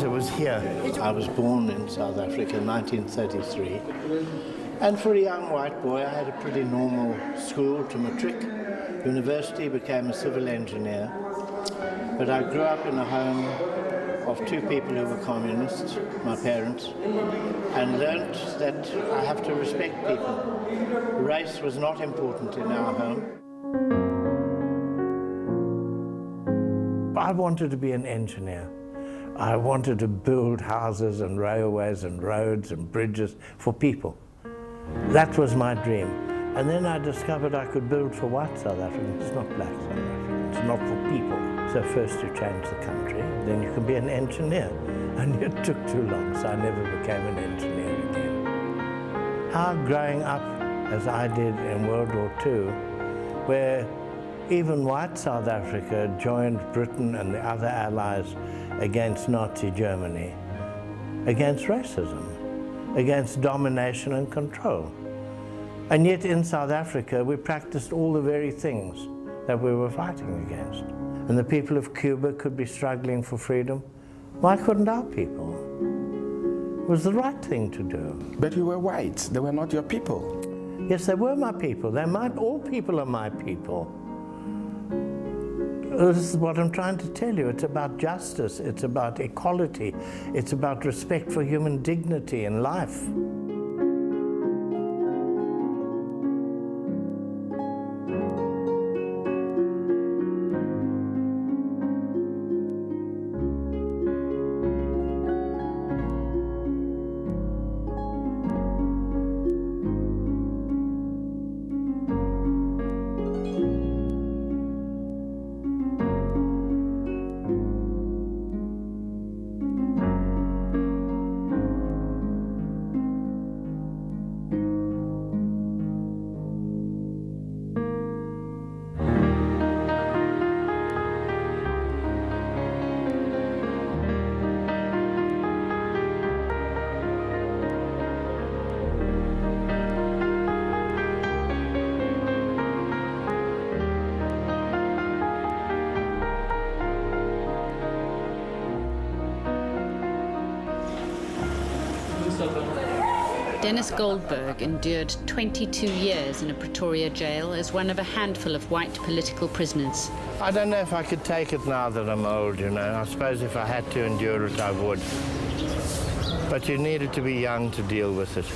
Yes, it was here. I was born in South Africa in 1933. And for a young white boy, I had a pretty normal school to matric. University, became a civil engineer. But I grew up in a home of two people who were communists, my parents, and learnt that I have to respect people. Race was not important in our home. I wanted to be an engineer. I wanted to build houses and railways and roads and bridges for people. That was my dream. And then I discovered I could build for white South Africans, not black South Africans, not for people. So first you change the country, then you can be an engineer. And it took too long, so I never became an engineer again. How growing up, as I did in World War II, where even white South Africa joined Britain and the other allies against Nazi Germany, against racism, against domination and control. And yet in South Africa, we practiced all the very things that we were fighting against. And the people of Cuba could be struggling for freedom. Why couldn't our people? It was the right thing to do. But you were white. They were not your people. Yes, they were my people. All people are my people. This is what I'm trying to tell you. It's about justice. It's about equality. It's about respect for human dignity and life. Denis Goldberg endured 22 years in a Pretoria jail as one of a handful of white political prisoners. I don't know if I could take it now that I'm old, you know. I suppose if I had to endure it, I would. But you needed to be young to deal with it.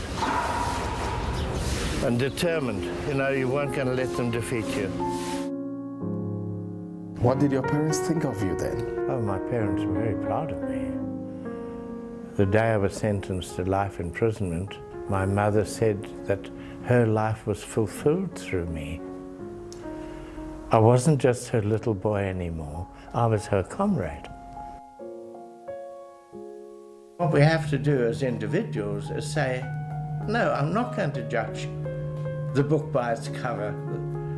And determined. You know, you weren't going to let them defeat you. What did your parents think of you then? Oh, my parents were very proud of me. The day I was sentenced to life imprisonment, my mother said that her life was fulfilled through me. I wasn't just her little boy anymore, I was her comrade. What we have to do as individuals is say, no, I'm not going to judge the book by its cover,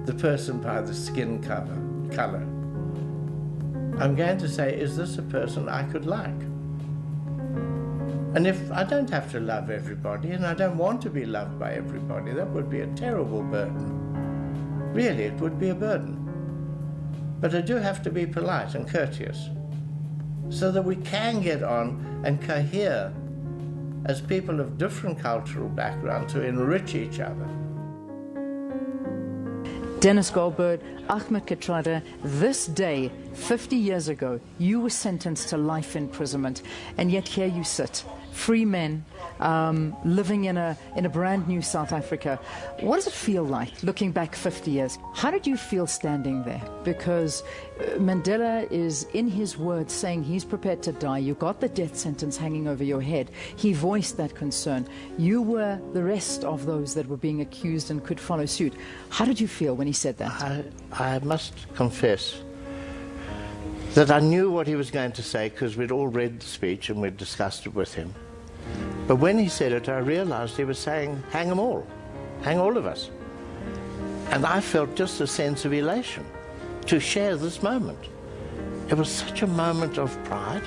the person by the skin color. I'm going to say, is this a person I could like? And if I don't have to love everybody, and I don't want to be loved by everybody, that would be a terrible burden. Really, it would be a burden. But I do have to be polite and courteous, so that we can get on and cohere as people of different cultural backgrounds who enrich each other. Denis Goldberg, Ahmed Kathrada, this day, 50 years ago, you were sentenced to life imprisonment, and yet here you sit, free men, living in a brand new South Africa. What does it feel like, looking back 50 years? How did you feel standing there? Because Mandela is, in his words, saying he's prepared to die. You got the death sentence hanging over your head. He voiced that concern. You were the rest of those that were being accused and could follow suit. How did you feel when he said that? I must confess that I knew what he was going to say because we'd all read the speech and we'd discussed it with him. But when he said it, I realized he was saying, hang them all, hang all of us. And I felt just a sense of elation to share this moment. It was such a moment of pride.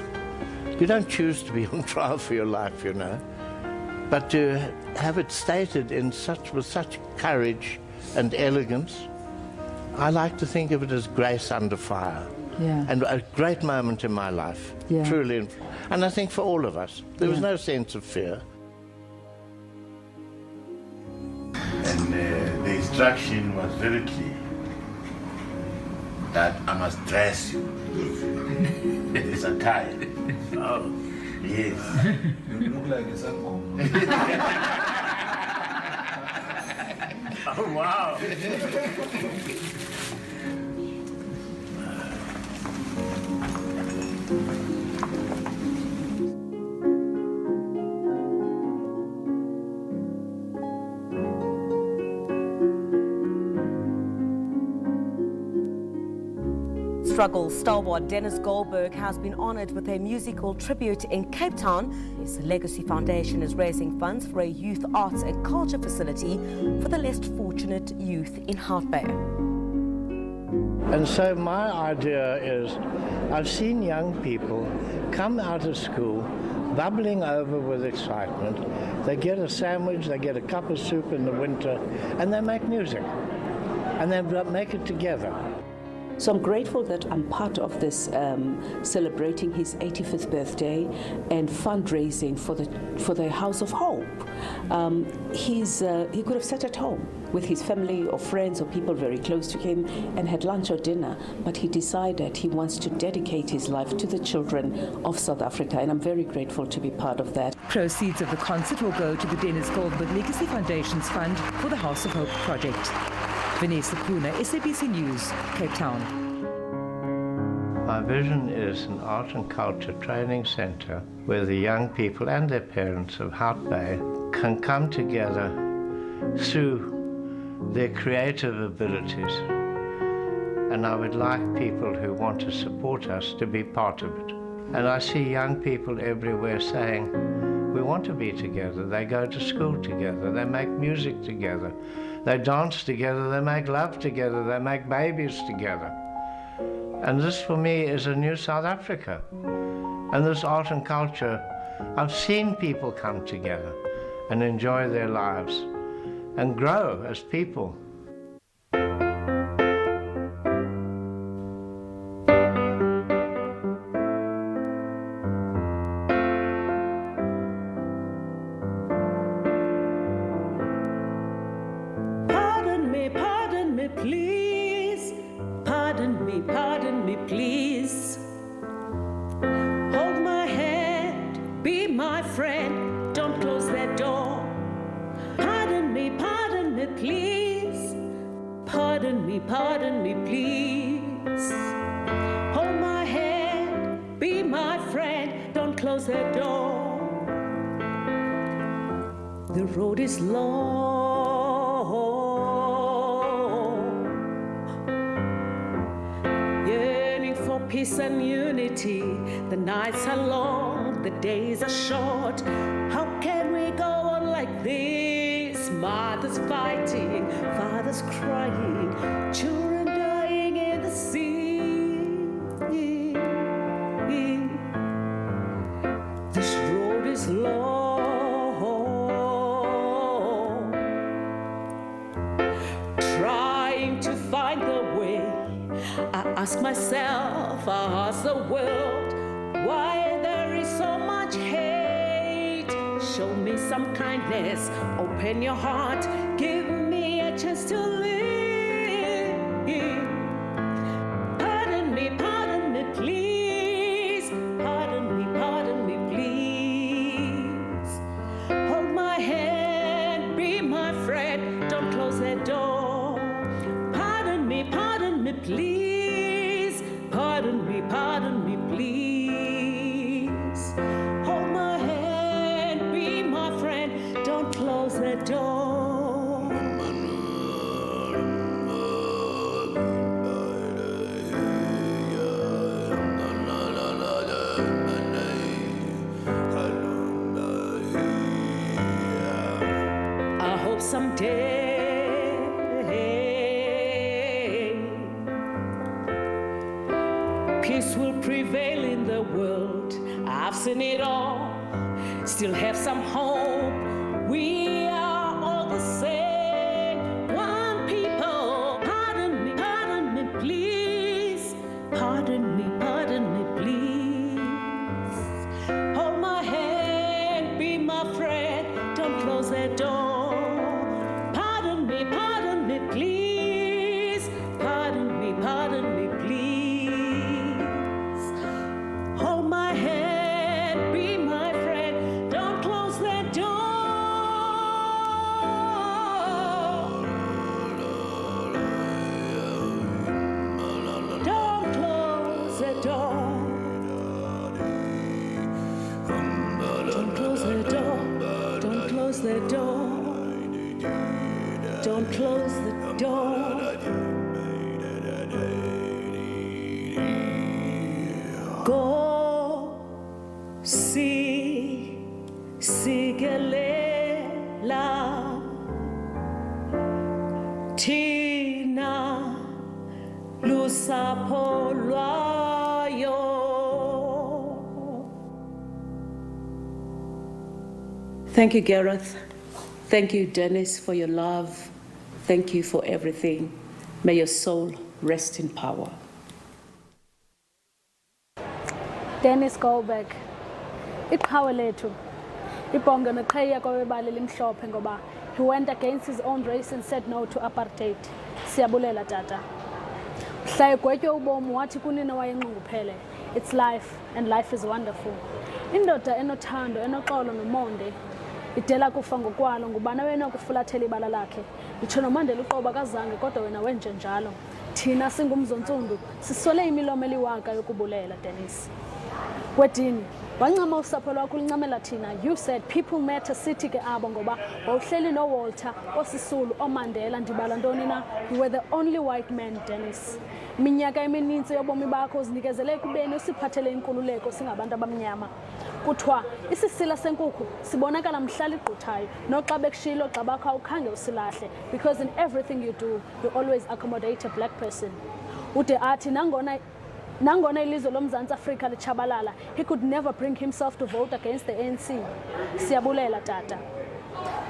You don't choose to be on trial for your life, you know. But to have it stated with such courage and elegance, I like to think of it as grace under fire. Yeah. And a great moment in my life, truly. And I think for all of us, there was no sense of fear. And the instruction was very clear that I must dress you. It's a tie. Oh, yes. You look like a uncle. Oh, wow. Struggle stalwart Denis Goldberg has been honoured with a musical tribute in Cape Town. His Legacy Foundation is raising funds for a youth arts and culture facility for the less fortunate youth in Hout Bay. And so my idea is, I've seen young people come out of school bubbling over with excitement. They get a sandwich, they get a cup of soup in the winter, and they make music. And they make it together. So I'm grateful that I'm part of this celebrating his 85th birthday and fundraising for the House of Hope. He could have sat at home with his family or friends or people very close to him and had lunch or dinner, but he decided he wants to dedicate his life to the children of South Africa, and I'm very grateful to be part of that. Proceeds of the concert will go to the Denis Goldberg Legacy Foundation's fund for the House of Hope project. Denis, SABC News, Cape Town. My vision is an art and culture training centre where the young people and their parents of Hout Bay can come together through their creative abilities. And I would like people who want to support us to be part of it. And I see young people everywhere saying, we want to be together. They go to school together. They make music together. They dance together. They make love together. They make babies together. And this for me is a new South Africa. And this art and culture, I've seen people come together and enjoy their lives and grow as people. Pardon me, please. Pardon me, please. Hold my hand, be my friend, don't close that door. Pardon me, please. Pardon me, please. Hold my hand, be my friend, don't close that door. The road is long, yearning for peace and unity. The nights are long, the days are short. How can we go on like this? Mothers fighting, fathers crying, children dying in the sea. This road is long, trying to find the way. I ask myself, I ask the world, why there is so much hate? Show me some kindness, open your heart, give me a chance to live. Pardon me, please. Pardon me, please. Hold my hand, be my friend, don't close that door. Pardon me, please. Pardon me, please. Hold my hand, be my friend, don't close that door. I hope someday peace will prevail in the world. I've seen it all, still have some hope. We are all the same, one people. Pardon me, please. Pardon me. the door. Don't close the door. Go see Sigelela Tina lusapho lwayo. Thank you, Gareth. Thank you, Denis, for your love. Thank you for everything. May your soul rest in power. Denis Goldberg, iqhawe lethu, ibhonge neqheya kwabebala elimhlophe ngoba he went against his own race and said no to apartheid. Siyabulela tata. Mhla egwetywe ubomi wathi kunina wayenxunguphele. It's life and life is wonderful. Indoda enothando, enoxolo nomonde, idela kufa ngokwalo ngubana wena ukufulathela ibala lakhe. Itsho noMandela uqoba kazange kodwa wena wenje njalo. Thina singumzontsundu sisole imilomo eliwaka yokubulela Denis. Wedini, wancama usapho lwakho ulincamela thina. You said people matter sithi ke abo ngoba wawuhleli no Walter, oSisulu, oMandela ndibala ntoni na. You were the only white man, Denis. Minyaka emininzi yobomi bakho uzinikezele ekubeni usiphathele inkululeko singabantu abamnyama. Kuthiwa isisila senkukhu sibonakala mhla ligquthayo noxa bekushilo xa bakho awukhange usilahle because in everything you do you always accommodate a black person. Ude athi nangona ilizwe loMzantsi Afrika lichabalala, he could never bring himself to vote against the ANC. Siyabulela tata.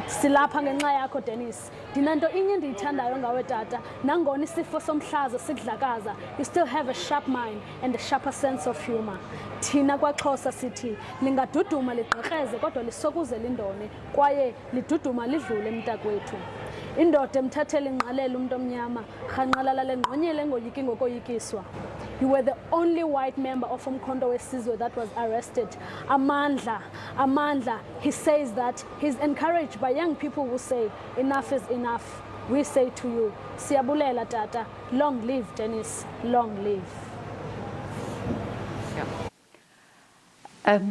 Silapha ngenxa yakho Denis. Dinanto inye ndiyithandayo ngawe tata, nangona isifo somhlaza sidlakaza, you still have a sharp mind and a sharper sense of humor. Thina kwaXhosa sithi lingaduduma ligqekreze kodwa lisokuzela indone kwaye liduduma lidlule mntakwethu. Indoda emthathela ingqalelo umuntu omnyama, rhanqalala lengqonyele ngoyiki ngokoyikiswa. You were the only white member of Umkhonto weSizwe that was arrested. Amandla, he says that he's encouraged by young people who say, enough is enough. We say to you, siyabulela tata, long live Denis, long live. Yeah.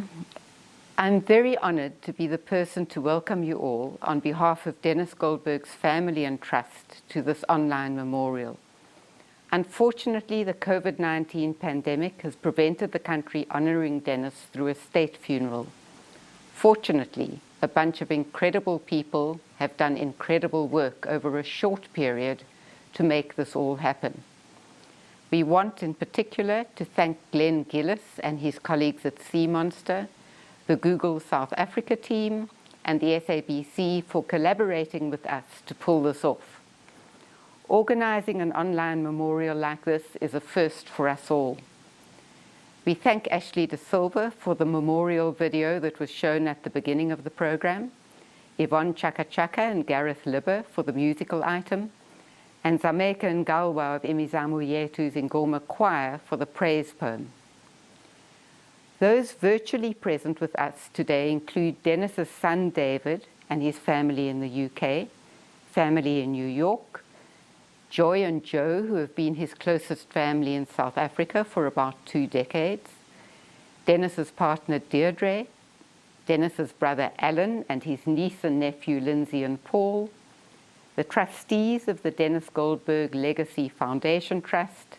I'm very honored to be the person to welcome you all on behalf of Denis Goldberg's family and trust to this online memorial. Unfortunately, the COVID-19 pandemic has prevented the country honoring Denis through a state funeral. Fortunately, a bunch of incredible people have done incredible work over a short period to make this all happen. We want in particular to thank Glenn Gillis and his colleagues at Sea Monster, the Google South Africa team, and the SABC for collaborating with us to pull this off. Organizing an online memorial like this is a first for us all. We thank Ashley De Silva for the memorial video that was shown at the beginning of the program, Yvonne Chaka Chaka and Gareth Libber for the musical item, and Zameka Ngalwa of Imizamo Yetu's Ngoma Choir for the praise poem. Those virtually present with us today include Denis's son David and his family in the UK, family in New York, Joy and Joe, who have been his closest family in South Africa for about 2 decades, Denis's partner Deirdre, Denis's brother Alan and his niece and nephew Lindsay and Paul, the trustees of the Denis Goldberg Legacy Foundation Trust,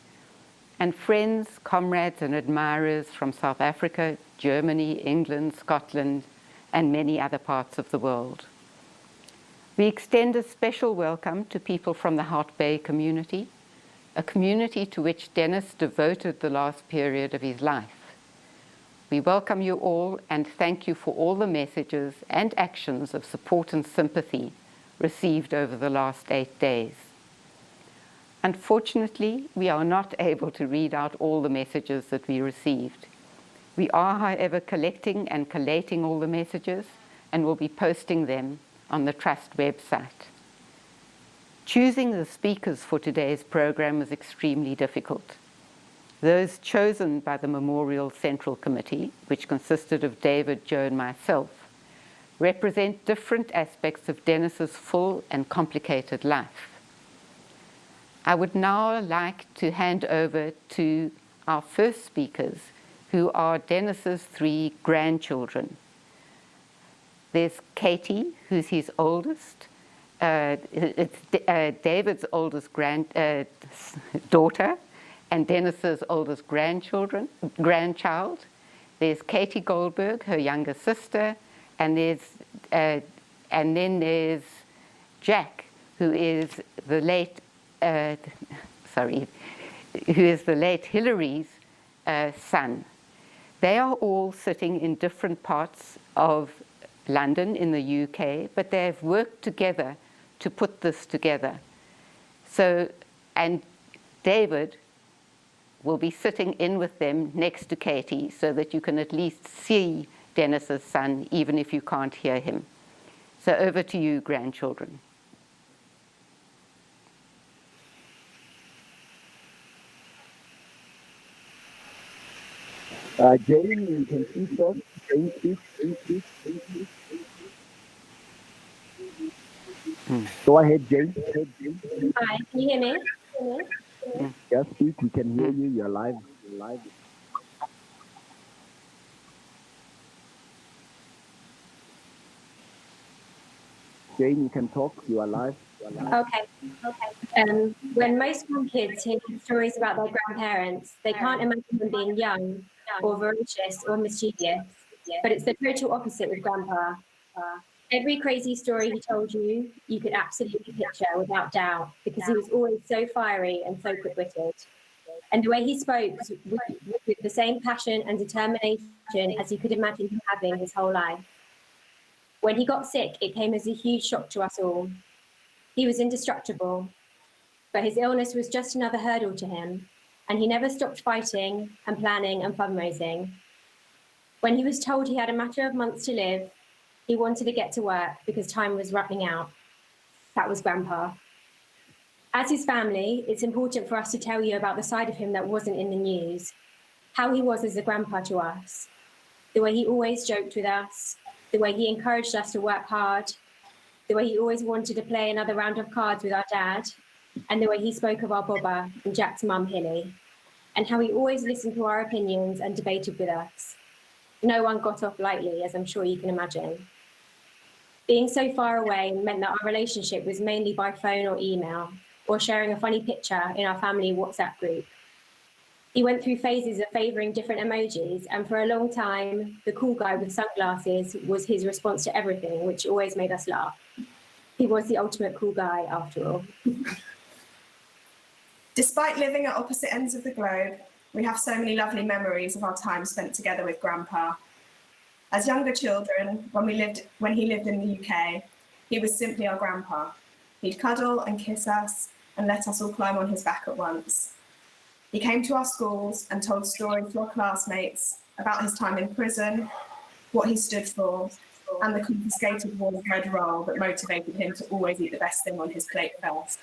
and friends, comrades and admirers from South Africa, Germany, England, Scotland, and many other parts of the world. We extend a special welcome to people from the Hout Bay community, a community to which Denis devoted the last period of his life. We welcome you all and thank you for all the messages and actions of support and sympathy received over the last 8 days. Unfortunately, we are not able to read out all the messages that we received. We are, however, collecting and collating all the messages and will be posting them on the Trust website. Choosing the speakers for today's program was extremely difficult. Those chosen by the Memorial Central Committee, which consisted of David, Joe, and myself, represent different aspects of Denis's full and complicated life. I would now like to hand over to our first speakers, who are Denis's 3 grandchildren. There's Katie, who's his oldest. It's David's oldest daughter, and Denis's oldest grandchild. There's Katie Goldberg, her younger sister, and then there's Jack, who is the late Hillary's son. They are all sitting in different parts of London in the UK, but they have worked together to put this together. So, and David will be sitting in with them next to Katie so that you can at least see Denis's son, even if you can't hear him. So over to you, grandchildren. Jane, you can speak first. Jane, speak. Go ahead, Jane. Hi, can you hear me? Yes, speak. We can hear you. You're live. Jane, you can talk. You are live. Okay. When most young kids hear stories about their grandparents, they can't imagine them being young or voracious or mischievous. But it's the total opposite with Grandpa. Every crazy story he told you, you could absolutely picture without doubt, because he was always so fiery and so quick-witted. And the way he spoke was with the same passion and determination as you could imagine him having his whole life. When he got sick, it came as a huge shock to us all. He was indestructible, but his illness was just another hurdle to him, and he never stopped fighting and planning and fundraising. When he was told he had a matter of months to live, he wanted to get to work because time was running out. That was Grandpa. As his family, it's important for us to tell you about the side of him that wasn't in the news, how he was as a grandpa to us, the way he always joked with us, the way he encouraged us to work hard, the way he always wanted to play another round of cards with our dad, and the way he spoke of our Bobba and Jack's mum, Hilly, and how he always listened to our opinions and debated with us. No one got off lightly, as I'm sure you can imagine. Being so far away meant that our relationship was mainly by phone or email, or sharing a funny picture in our family WhatsApp group. He went through phases of favouring different emojis, and for a long time, the cool guy with sunglasses was his response to everything, which always made us laugh. He was the ultimate cool guy, after all. Despite living at opposite ends of the globe, we have so many lovely memories of our time spent together with Grandpa. As younger children, when he lived in the UK, he was simply our grandpa. He'd cuddle and kiss us and let us all climb on his back at once. He came to our schools and told stories to our classmates about his time in prison, what he stood for, and the confiscated warm bread roll that motivated him to always eat the best thing on his plate first.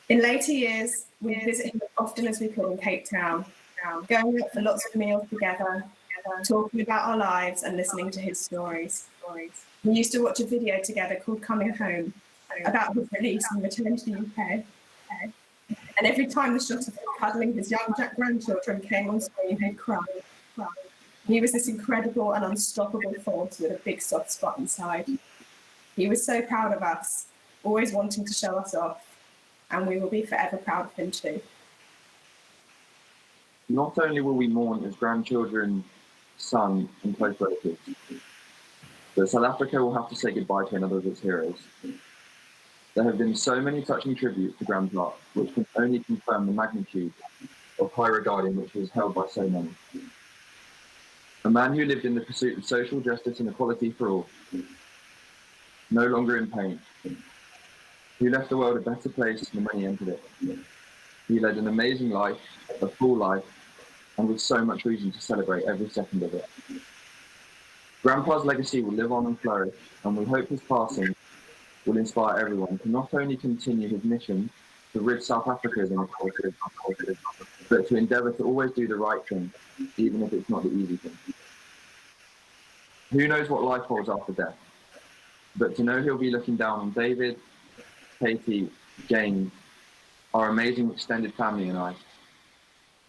In later years, we'd visit him as often as we could in Cape Town, going out for lots of meals together, talking about our lives and listening to his stories. We used to watch a video together called Coming Home about his release and return to the UK. And every time the shot of him cuddling his young grandchildren came on screen, he'd cry. He was this incredible and unstoppable force with a big soft spot inside. He was so proud of us, always wanting to show us off, and we will be forever proud of him too. Not only will we mourn his grandchildren, son, and close relatives, but South Africa will have to say goodbye to another of its heroes. There have been so many touching tributes to Grandpa, which can only confirm the magnitude of high regard in which he was held by so many. A man who lived in the pursuit of social justice and equality for all, no longer in pain, who left the world a better place than when he entered it. He led an amazing life, a full life, and with so much reason to celebrate every second of it. Grandpa's legacy will live on and flourish, and we hope his passing will inspire everyone to not only continue his mission to rid South Africa of inequality, but to endeavour to always do the right thing, even if it's not the easy thing. Who knows what life holds after death? But to know he'll be looking down on David, Katie, Jane, our amazing extended family and I,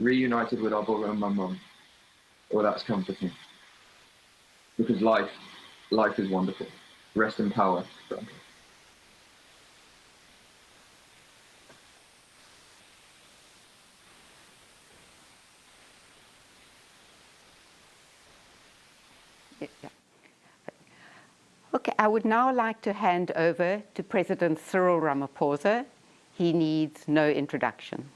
reunited with our brother and my mum, well, that's comforting. Because life life is wonderful. Rest in power, Grandpa. Yeah. Okay, I would now like to hand over to President Cyril Ramaphosa. He needs no introduction.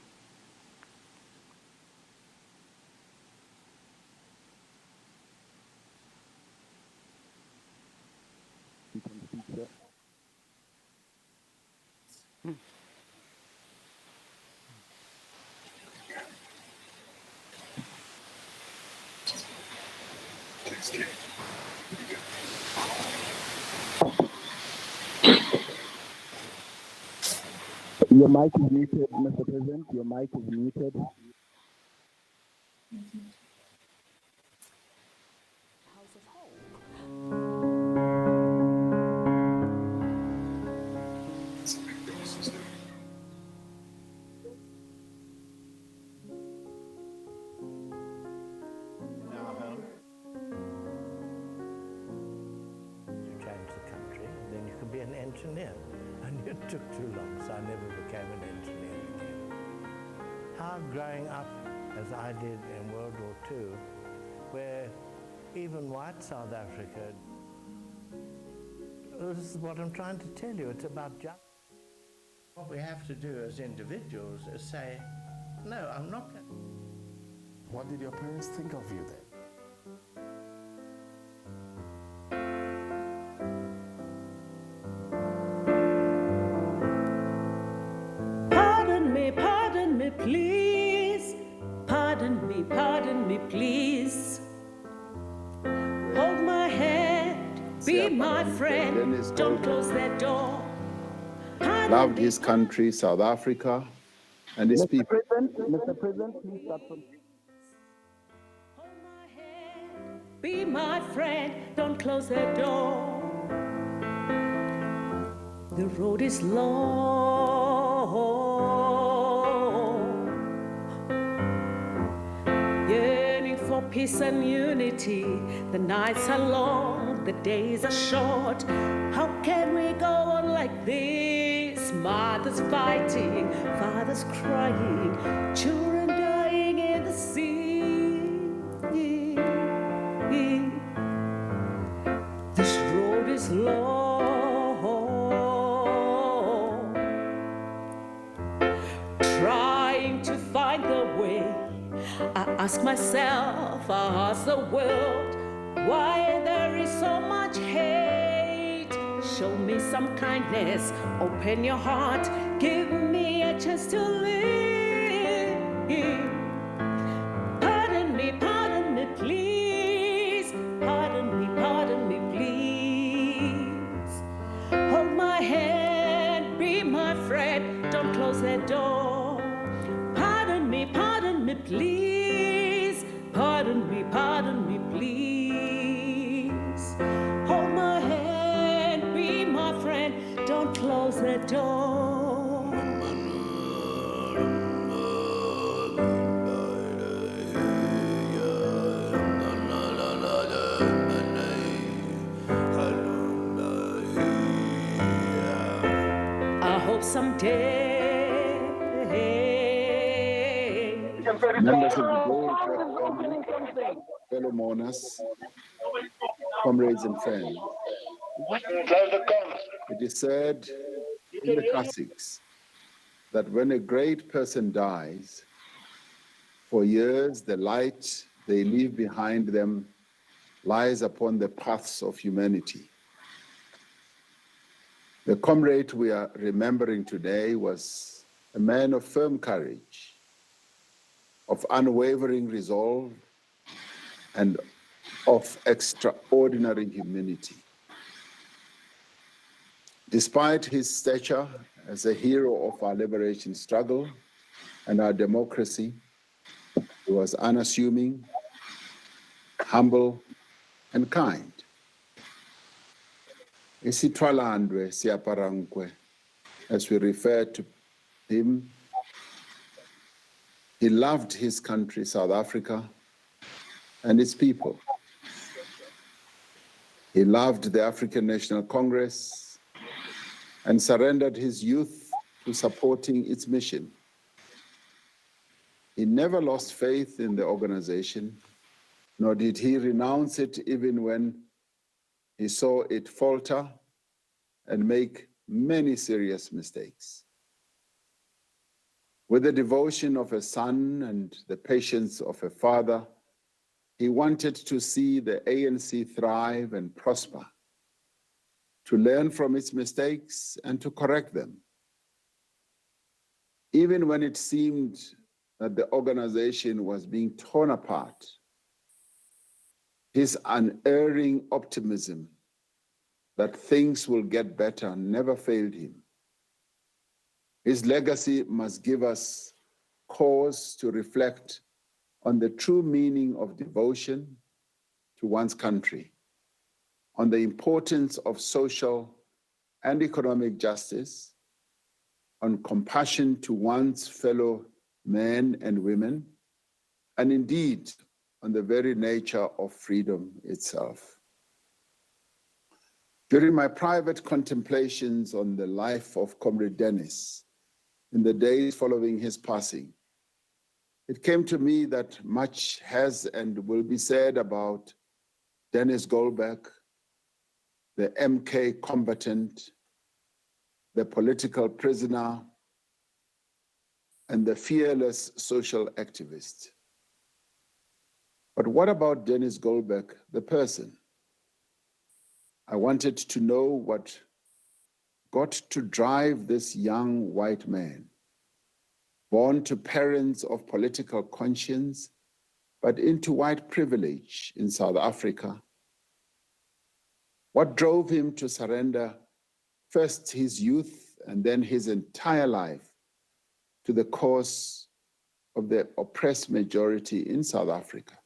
Your mic is muted, Mr. President. Your mic is muted. Then you could be an engineer, and it took too long, so I never became an engineer again. How growing up, as I did in World War II, where even white South Africa, this is what I'm trying to tell you, it's about justice. What we have to do as individuals is say, no, I'm not going to. What did your parents think of you then? Pardon me, please. Pardon me, please. Hold my hand, be my friend. Denis Don't close that door. Loved his country, South Africa, and his people. Mr. President, please start from. Hold my hand, be my friend. Don't close that door. The road is long. Yearning for peace and unity. The nights are long, the days are short. How can we go on like this? Mothers fighting, fathers crying, children dying in the sea. This road is long. Trying to find the way. I ask myself, I ask the world, why there is so much hate? Show me some kindness, open your heart, give me a chance to live. Pardon me, please. Pardon me, please. Hold my hand, be my friend, don't close that door. Pardon me, please. Pardon me, please. Hold my hand, be my friend, don't close that door. I hope someday. Members of the Goldberg family, fellow mourners, comrades and friends. It is said in the classics that when a great person dies, for years the light they leave behind them lies upon the paths of humanity. The comrade we are remembering today was a man of firm courage, of unwavering resolve, and of extraordinary humility. Despite his stature as a hero of our liberation struggle and our democracy, he was unassuming, humble, and kind. Isithwalandwe siaparankwe, as we refer to him. He loved his country, South Africa, and its people. He loved the African National Congress and surrendered his youth to supporting its mission. He never lost faith in the organization, nor did he renounce it even when he saw it falter and make many serious mistakes. With the devotion of a son and the patience of a father, he wanted to see the ANC thrive and prosper, to learn from its mistakes and to correct them. Even when it seemed that the organization was being torn apart, his unerring optimism that things will get better never failed him. His legacy must give us cause to reflect on the true meaning of devotion to one's country, on the importance of social and economic justice, on compassion to one's fellow men and women, and indeed on the very nature of freedom itself. During my private contemplations on the life of Comrade Denis in the days following his passing, it came to me that much has and will be said about Denis Goldberg, the MK combatant, the political prisoner, and the fearless social activist. But what about Denis Goldberg, the person? I wanted to know what got to drive this young white man, born to parents of political conscience, but into white privilege in South Africa. What drove him to surrender first his youth and then his entire life to the cause of the oppressed majority in South Africa?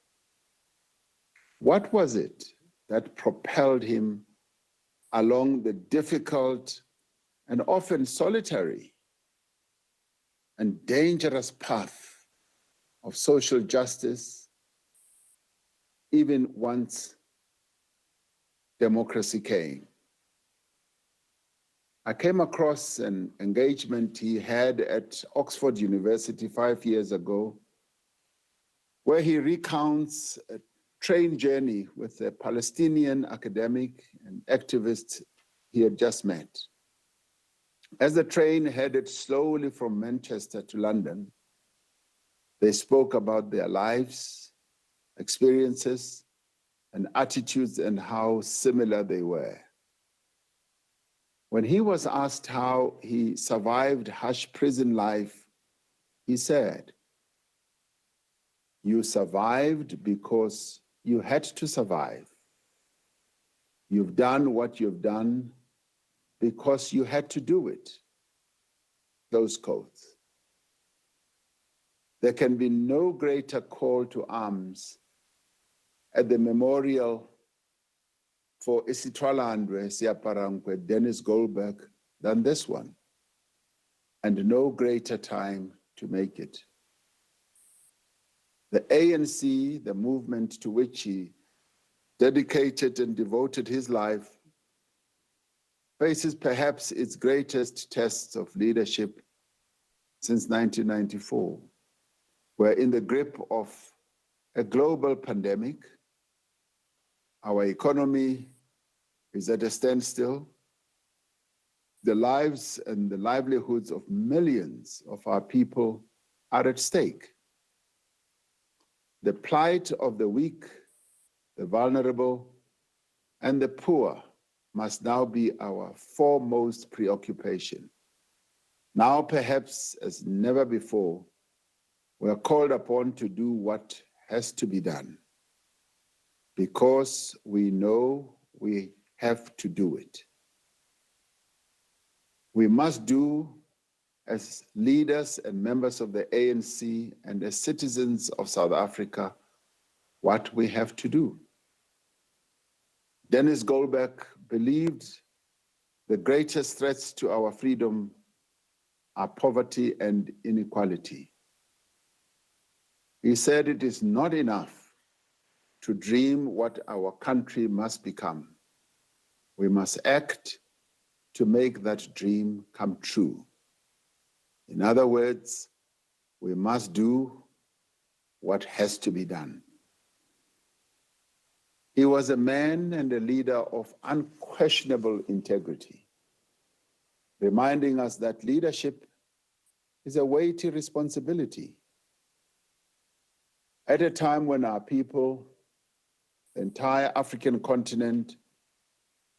What was it that propelled him along the difficult and often solitary and dangerous path of social justice, even once democracy came? I came across an engagement he had at Oxford University 5 years ago, where he recounts a train journey with a Palestinian academic and activist he had just met. As the train headed slowly from Manchester to London, they spoke about their lives, experiences, and attitudes and how similar they were. When he was asked how he survived harsh prison life, he said, "You survived because you had to survive. You've done what you've done because you had to do it." Close quotes. There can be no greater call to arms at the memorial for Isitwalandwe Siaparangwe Denis Goldberg than this one, and no greater time to make it. The ANC, the movement to which he dedicated and devoted his life, faces perhaps its greatest tests of leadership since 1994. We're in the grip of a global pandemic. Our economy is at a standstill. The lives and the livelihoods of millions of our people are at stake. The plight of the weak, the vulnerable, and the poor must now be our foremost preoccupation. Now, perhaps as never before, we are called upon to do what has to be done, because we know we have to do it. We must do, as leaders and members of the ANC and as citizens of South Africa, what we have to do. Denis Goldberg believed the greatest threats to our freedom are poverty and inequality. He said it is not enough to dream what our country must become. We must act to make that dream come true. In other words, we must do what has to be done. He was a man and a leader of unquestionable integrity, reminding us that leadership is a weighty responsibility. At a time when our people, the entire African continent,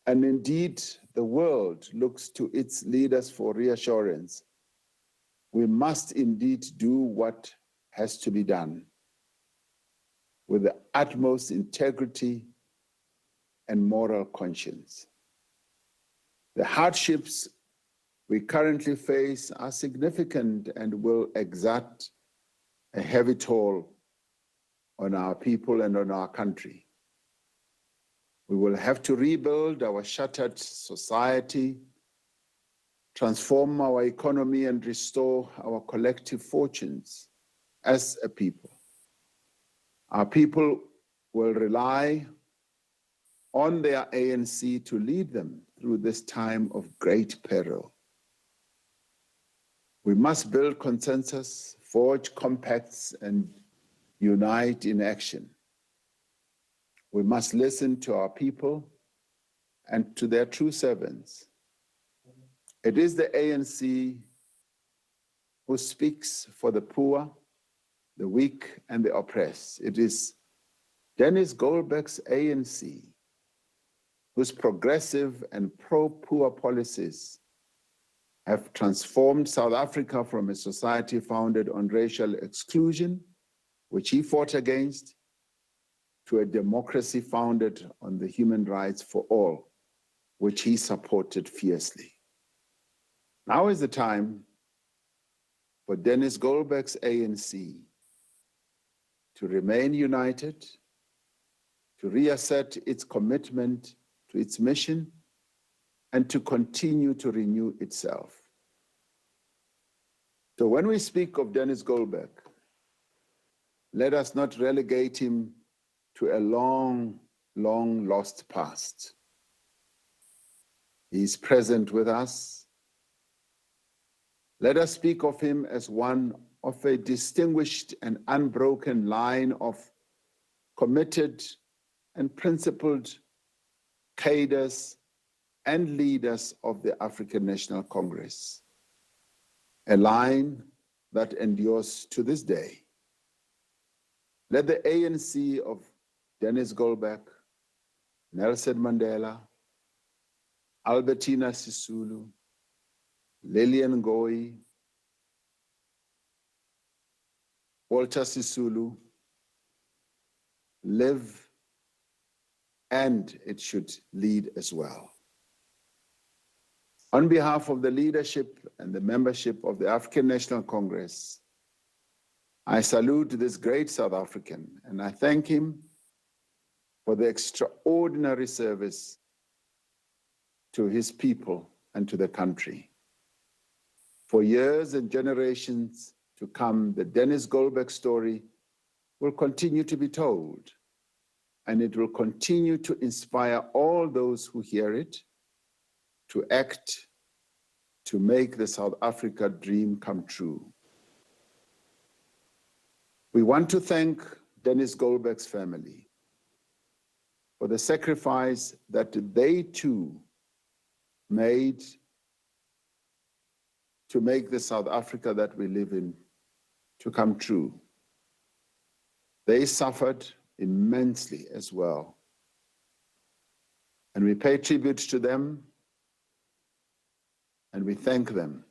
and indeed the world looks to its leaders for reassurance, we must indeed do what has to be done with the utmost integrity and moral conscience. The hardships we currently face are significant and will exact a heavy toll on our people and on our country. We will have to rebuild our shattered society, transform our economy, and restore our collective fortunes as a people. Our people will rely on their ANC to lead them through this time of great peril. We must build consensus, forge compacts, and unite in action. We must listen to our people and to their true servants. It is the ANC who speaks for the poor, the weak, and the oppressed. It is Denis Goldberg's ANC whose progressive and pro-poor policies have transformed South Africa from a society founded on racial exclusion, which he fought against, to a democracy founded on the human rights for all, which he supported fiercely. Now is the time for Denis Goldberg's ANC to remain united, to reassert its commitment to its mission, and to continue to renew itself. So when we speak of Denis Goldberg, let us not relegate him to a long, long lost past. He is present with us. Let us speak of him as one of a distinguished and unbroken line of committed and principled cadres and leaders of the African National Congress, a line that endures to this day. Let the ANC of Denis Goldberg, Nelson Mandela, Albertina Sisulu, Lillian Ngoyi, Walter Sisulu live, and it should lead as well. On behalf of the leadership and the membership of the African National Congress, I salute this great South African, and I thank him for the extraordinary service to his people and to the country. For years and generations to come, the Denis Goldberg story will continue to be told, and it will continue to inspire all those who hear it to act to make the South Africa dream come true. We want to thank Denis Goldberg's family for the sacrifice that they too made to make the South Africa that we live in to come true. They suffered immensely as well. And we pay tribute to them, and we thank them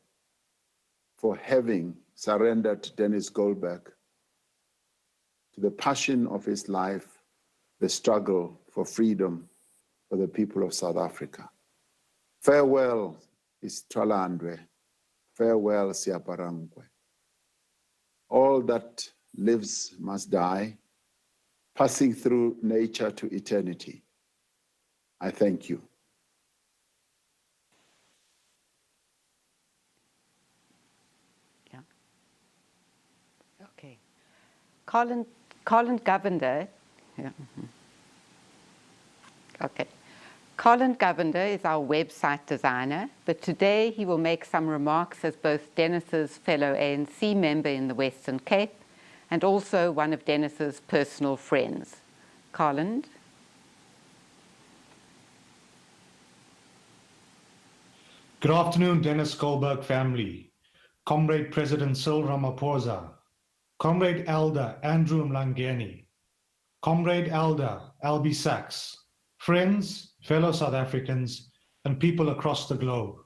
for having surrendered Denis Goldberg to the passion of his life, the struggle for freedom for the people of South Africa. Farewell, Istwalandwe. Farewell, Siaparangwe. All that lives must die, passing through nature to eternity. I thank you. Yeah. Okay. Colin Govender. Yeah. Okay. Colin Govender is our website designer, but today he will make some remarks as both Denis's fellow ANC member in the Western Cape and also one of Denis's personal friends. Colin. Good afternoon, Denis Goldberg family, Comrade President Cyril Ramaphosa, Comrade Elder Andrew Mlangeni, Comrade Elder Albie Sachs, friends, fellow South Africans, and people across the globe.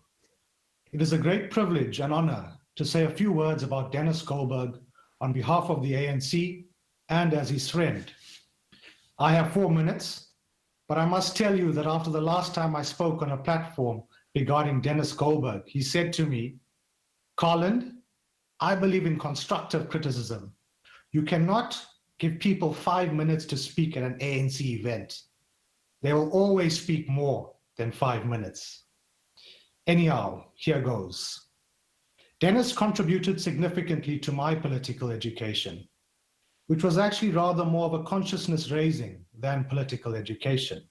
It is a great privilege and honor to say a few words about Denis Goldberg on behalf of the ANC and as his friend. I have 4 minutes, but I must tell you that after the last time I spoke on a platform regarding Denis Goldberg, he said to me, Colin, I believe in constructive criticism. You cannot give people 5 minutes to speak at an ANC event. They will always speak more than 5 minutes. Anyhow, here goes. Denis contributed significantly to my political education, which was actually rather more of a consciousness raising than political education.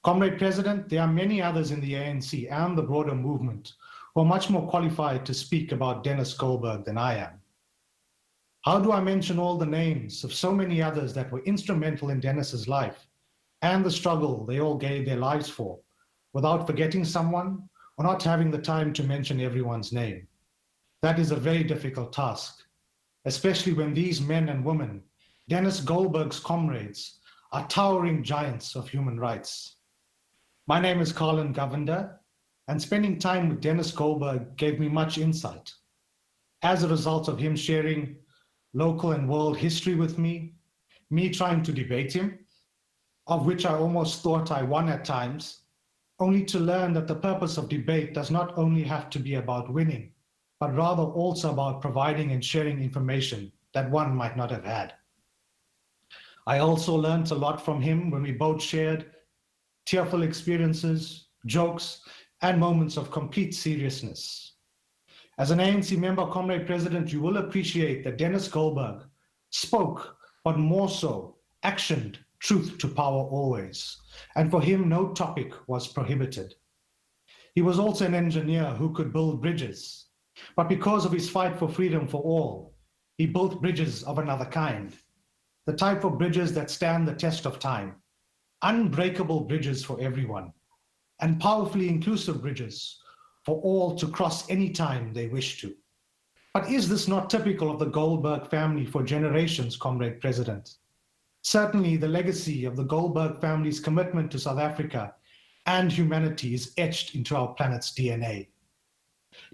Comrade President, there are many others in the ANC and the broader movement who are much more qualified to speak about Denis Goldberg than I am. How do I mention all the names of so many others that were instrumental in Denis's life and the struggle they all gave their lives for, without forgetting someone or not having the time to mention everyone's name? That is a very difficult task, especially when these men and women, Denis Goldberg's comrades, are towering giants of human rights. My name is Colin Govender, and spending time with Denis Goldberg gave me much insight. As a result of him sharing local and world history with me trying to debate him, of which I almost thought I won at times, only to learn that the purpose of debate does not only have to be about winning, but rather also about providing and sharing information that one might not have had. I also learned a lot from him when we both shared tearful experiences, jokes, and moments of complete seriousness. As an ANC member, Comrade President, you will appreciate that Denis Goldberg spoke, but more so, actioned truth to power always. And for him, no topic was prohibited. He was also an engineer who could build bridges. But because of his fight for freedom for all, he built bridges of another kind. The type of bridges that stand the test of time. Unbreakable bridges for everyone. And powerfully inclusive bridges for all to cross any time they wish to. But is this not typical of the Goldberg family for generations, Comrade President? Certainly, the legacy of the Goldberg family's commitment to South Africa and humanity is etched into our planet's DNA.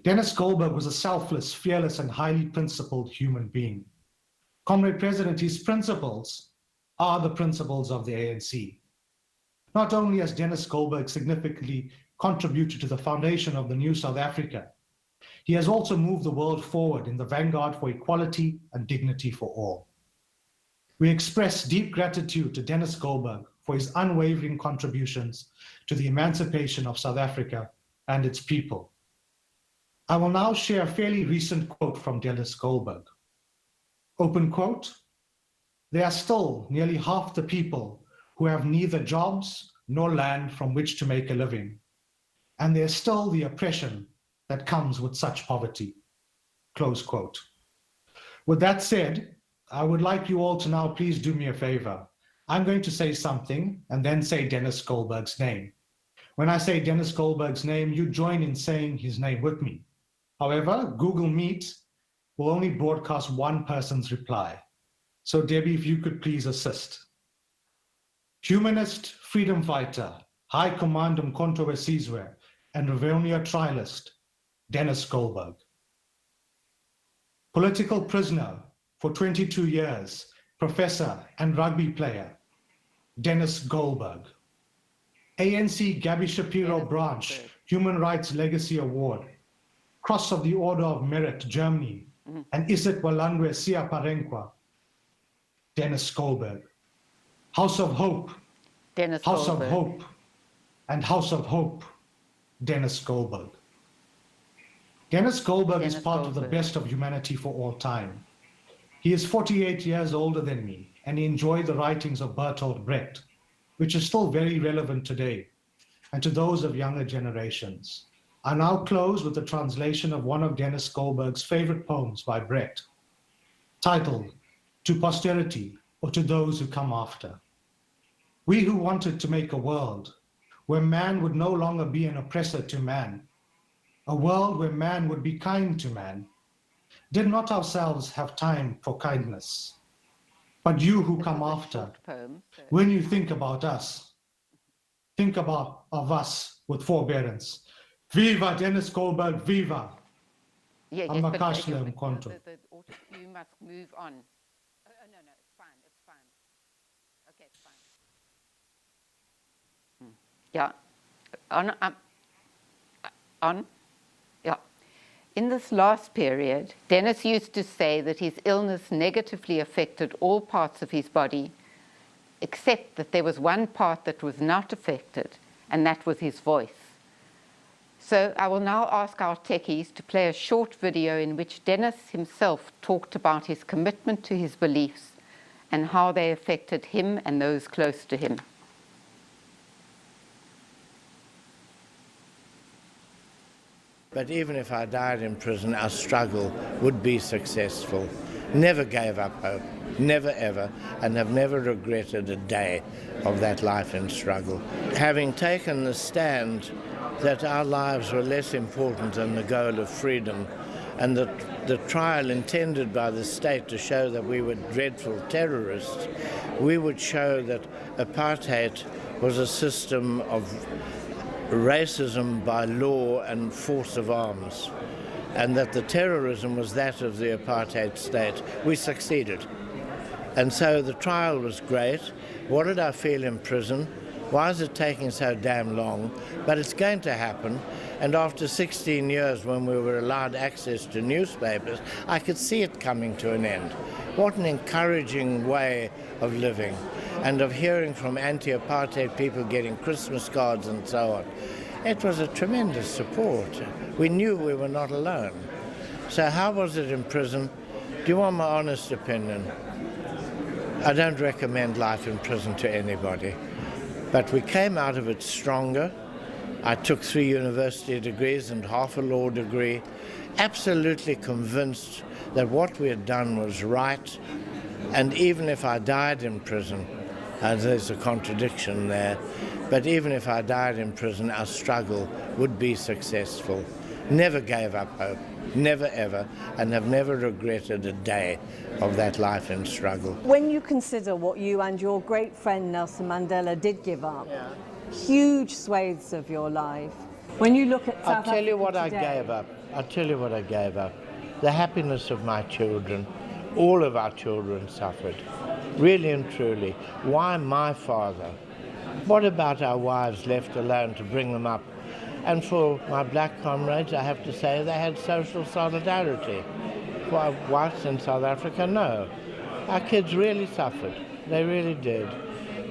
Denis Goldberg was a selfless, fearless, and highly principled human being. Comrade President, his principles are the principles of the ANC. Not only has Denis Goldberg significantly contributed to the foundation of the new South Africa, he has also moved the world forward in the vanguard for equality and dignity for all. We express deep gratitude to Denis Goldberg for his unwavering contributions to the emancipation of South Africa and its people. I will now share a fairly recent quote from Denis Goldberg. Open quote, "There are still nearly half the people who have neither jobs nor land from which to make a living. And there's still the oppression that comes with such poverty." Close quote. With that said, I would like you all to now please do me a favor. I'm going to say something and then say Denis Goldberg's name. When I say Denis Goldberg's name, you join in saying his name with me. However, Google Meet will only broadcast one person's reply. So Debbie, if you could please assist. Humanist, freedom fighter, High Command Umkhonto we Sizwe, and Rivonia trialist, Denis Goldberg. Political prisoner for 22 years, professor and rugby player, Denis Goldberg. ANC Gabby Shapiro Branch Human Rights Legacy Award, Cross of the Order of Merit, Germany, and Isit Walandwe Siaparenkwa, Denis Goldberg. House of Hope, Denis House Goldberg. of Hope, and House of Hope, Denis Goldberg. Denis Goldberg is part of the best of humanity for all time. He is 48 years older than me, and he enjoyed the writings of Bertolt Brecht, which is still very relevant today. and to those of younger generations. I now close with a translation of one of Denis Goldberg's favorite poems by Brett, titled To Posterity, or to Those Who Come After. We who wanted to make a world where man would no longer be an oppressor to man, a world where man would be kind to man, did not ourselves have time for kindness. But you who come after, when you think about us, think about of us with forbearance. Viva Denis Goldberg, viva! Yeah, yes, but you must move on. Oh, no, it's fine, it's fine. Okay, it's fine. Yeah, on. Yeah. In this last period, Denis used to say that his illness negatively affected all parts of his body, except that there was one part that was not affected, and that was his voice. So I will now ask our techies to play a short video in which Denis himself talked about his commitment to his beliefs and how they affected him and those close to him. But even if I died in prison, our struggle would be successful. Never gave up hope, never ever, and have never regretted a day of that life and struggle. Having taken the stand that our lives were less important than the goal of freedom, and that the trial intended by the state to show that we were dreadful terrorists, we would show that apartheid was a system of racism by law and force of arms, and that the terrorism was that of the apartheid state. We succeeded. And so the trial was great. What did I feel in prison? Why is it taking so damn long? But it's going to happen. And after 16 years, when we were allowed access to newspapers, I could see it coming to an end. What an encouraging way of living, and of hearing from anti-apartheid people getting Christmas cards and so on. It was a tremendous support. We knew we were not alone. So how was it in prison? Do you want my honest opinion? I don't recommend life in prison to anybody. But we came out of it stronger. I took 3 university degrees and half a law degree, absolutely convinced that what we had done was right. And even if I died in prison, and there's a contradiction there, but even if I died in prison, our struggle would be successful. Never gave up hope, never ever, and have never regretted a day of that life and struggle. When you consider what you and your great friend Nelson Mandela did give up, huge swathes of your life, when you look at South Africa today... I'll tell you what I gave up. The happiness of my children. All of our children suffered, really and truly. Why my father? What about our wives left alone to bring them up? And for my black comrades, I have to say they had social solidarity. For our whites in South Africa, no. Our kids really suffered. They really did.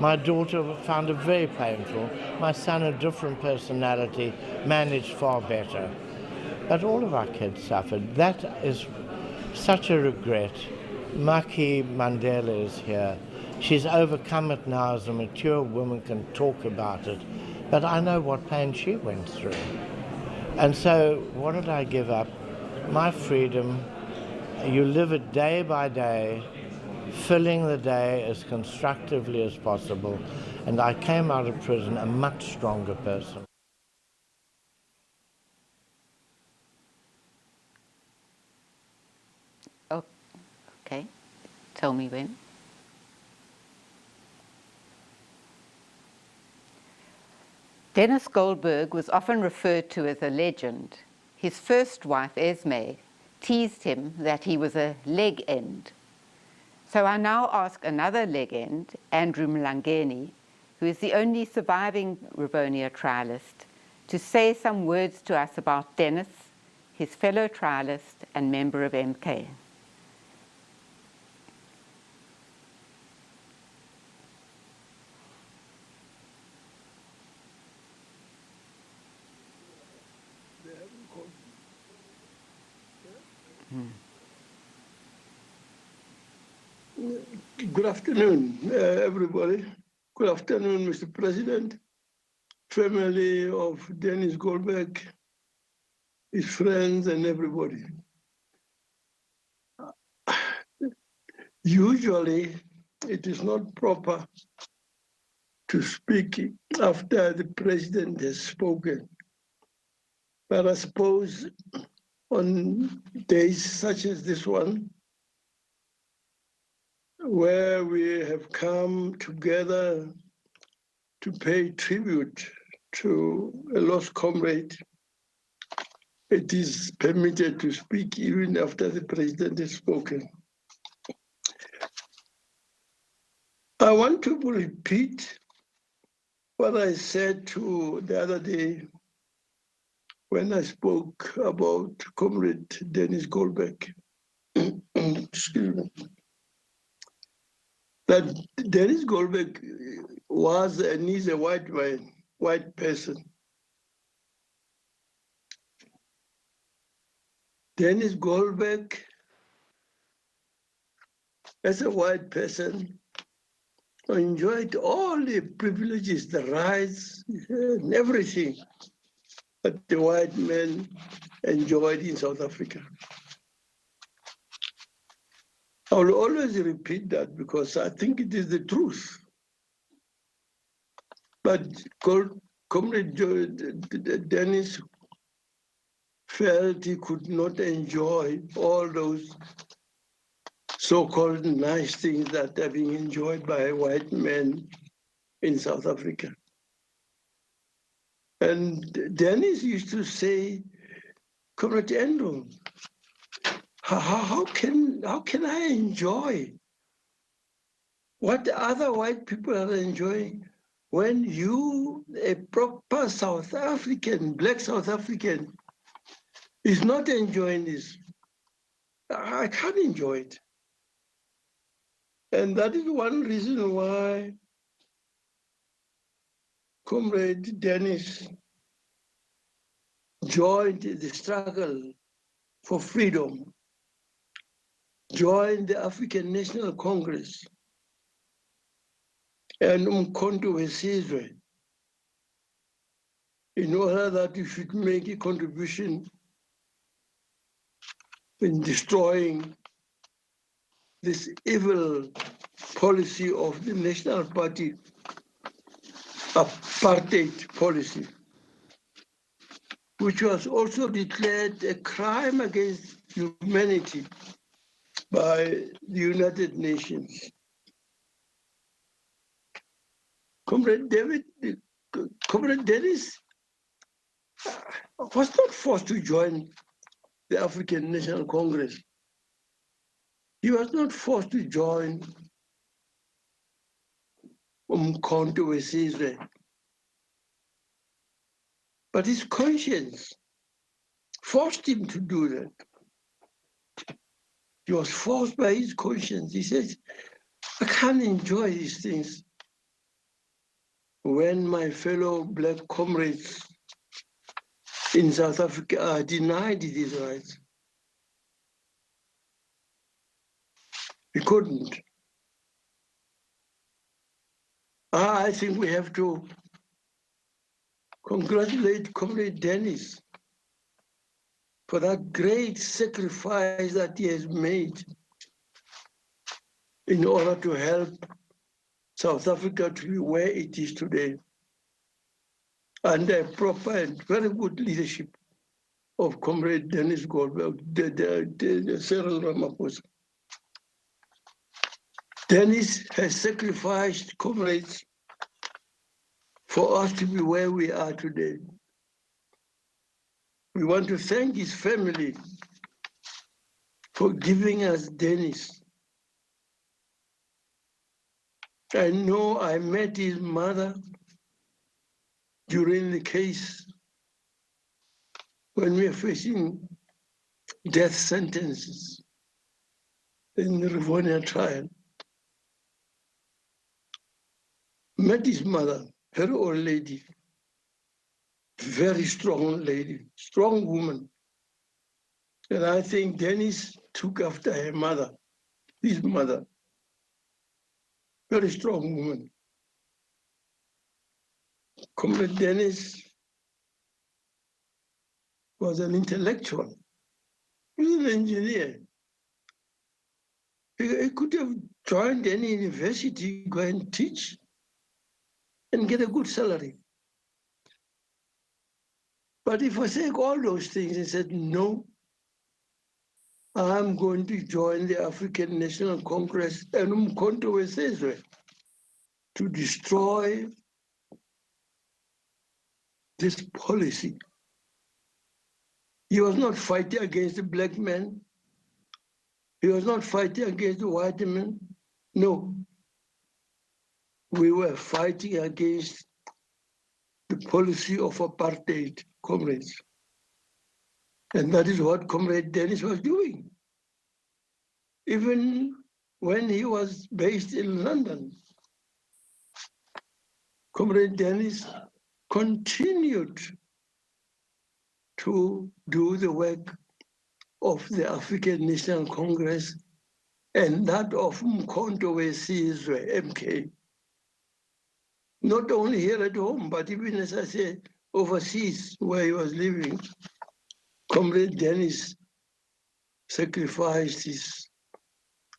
My daughter found it very painful. My son, a different personality, managed far better. But all of our kids suffered. That is such a regret. Maki Mandela is here. She's overcome it now as a mature woman, can talk about it. But I know what pain she went through. And so what did I give up? My freedom. You live it day by day, filling the day as constructively as possible. And I came out of prison a much stronger person. Oh, okay. Tell me when. Denis Goldberg was often referred to as a legend. His first wife, Esme, teased him that he was a leg end. So I now ask another leg end, Andrew Mlangeni, who is the only surviving Rivonia trialist, to say some words to us about Denis, his fellow trialist and member of MK. Good afternoon, everybody. Good afternoon, Mr. President. family of Denis Goldberg, his friends and everybody. Usually, it is not proper to speak after the president has spoken. But I suppose on days such as this one, where we have come together to pay tribute to a lost comrade, it is permitted to speak even after the president has spoken. I want to repeat what I said to the other day when I spoke about Comrade Denis Goldberg. Excuse me. That Denis Goldberg was and is a white man, white person. Denis Goldberg, as a white person, enjoyed all the privileges, the rights, and everything that the white men enjoyed in South Africa. I will always repeat that because I think it is the truth. But Comrade Denis felt he could not enjoy all those so-called nice things that are being enjoyed by white men in South Africa. And Denis used to say, Comrade Andrew, how can I enjoy what other white people are enjoying when you, a proper South African, black South African, is not enjoying this? I can't enjoy it. And that is one reason why Comrade Denis joined the struggle for freedom, joined the African National Congress, and Umkhonto weSizwe, in order that you should make a contribution in destroying this evil policy of the National Party, apartheid policy, which was also declared a crime against humanity by the United Nations. Comrade Denis was not forced to join the African National Congress. He was not forced to join Umkhonto weSizwe. But his conscience forced him to do that. He was forced by his conscience. He says, I can't enjoy these things when my fellow black comrades in South Africa are denied these rights. He couldn't. I think we have to congratulate Comrade Denis for that great sacrifice that he has made in order to help South Africa to be where it is today, under proper and very good leadership of Comrade Denis Goldberg, Cyril Ramaphosa. Denis has sacrificed comrades for us to be where we are today. We want to thank his family for giving us Denis. I know I met his mother during the case when we were facing death sentences in the Rivonia trial. Met his mother, very old lady, very strong lady, strong woman. And I think Denis took after her mother, his mother, very strong woman. Comrade Denis was an intellectual. He was an engineer. He could have joined any university, go and teach, and get a good salary. But if I say all those things, he said, no, I'm going to join the African National Congress and to destroy this policy. He was not fighting against the black man. He was not fighting against the white man. No. We were fighting against the policy of apartheid, comrades. And that is what Comrade Denis was doing. Even when he was based in London, Comrade Denis continued to do the work of the African National Congress and that of Mkhonto Wesizwe, MK. Not only here at home, but even, as I said, overseas where he was living. Comrade Denis sacrificed his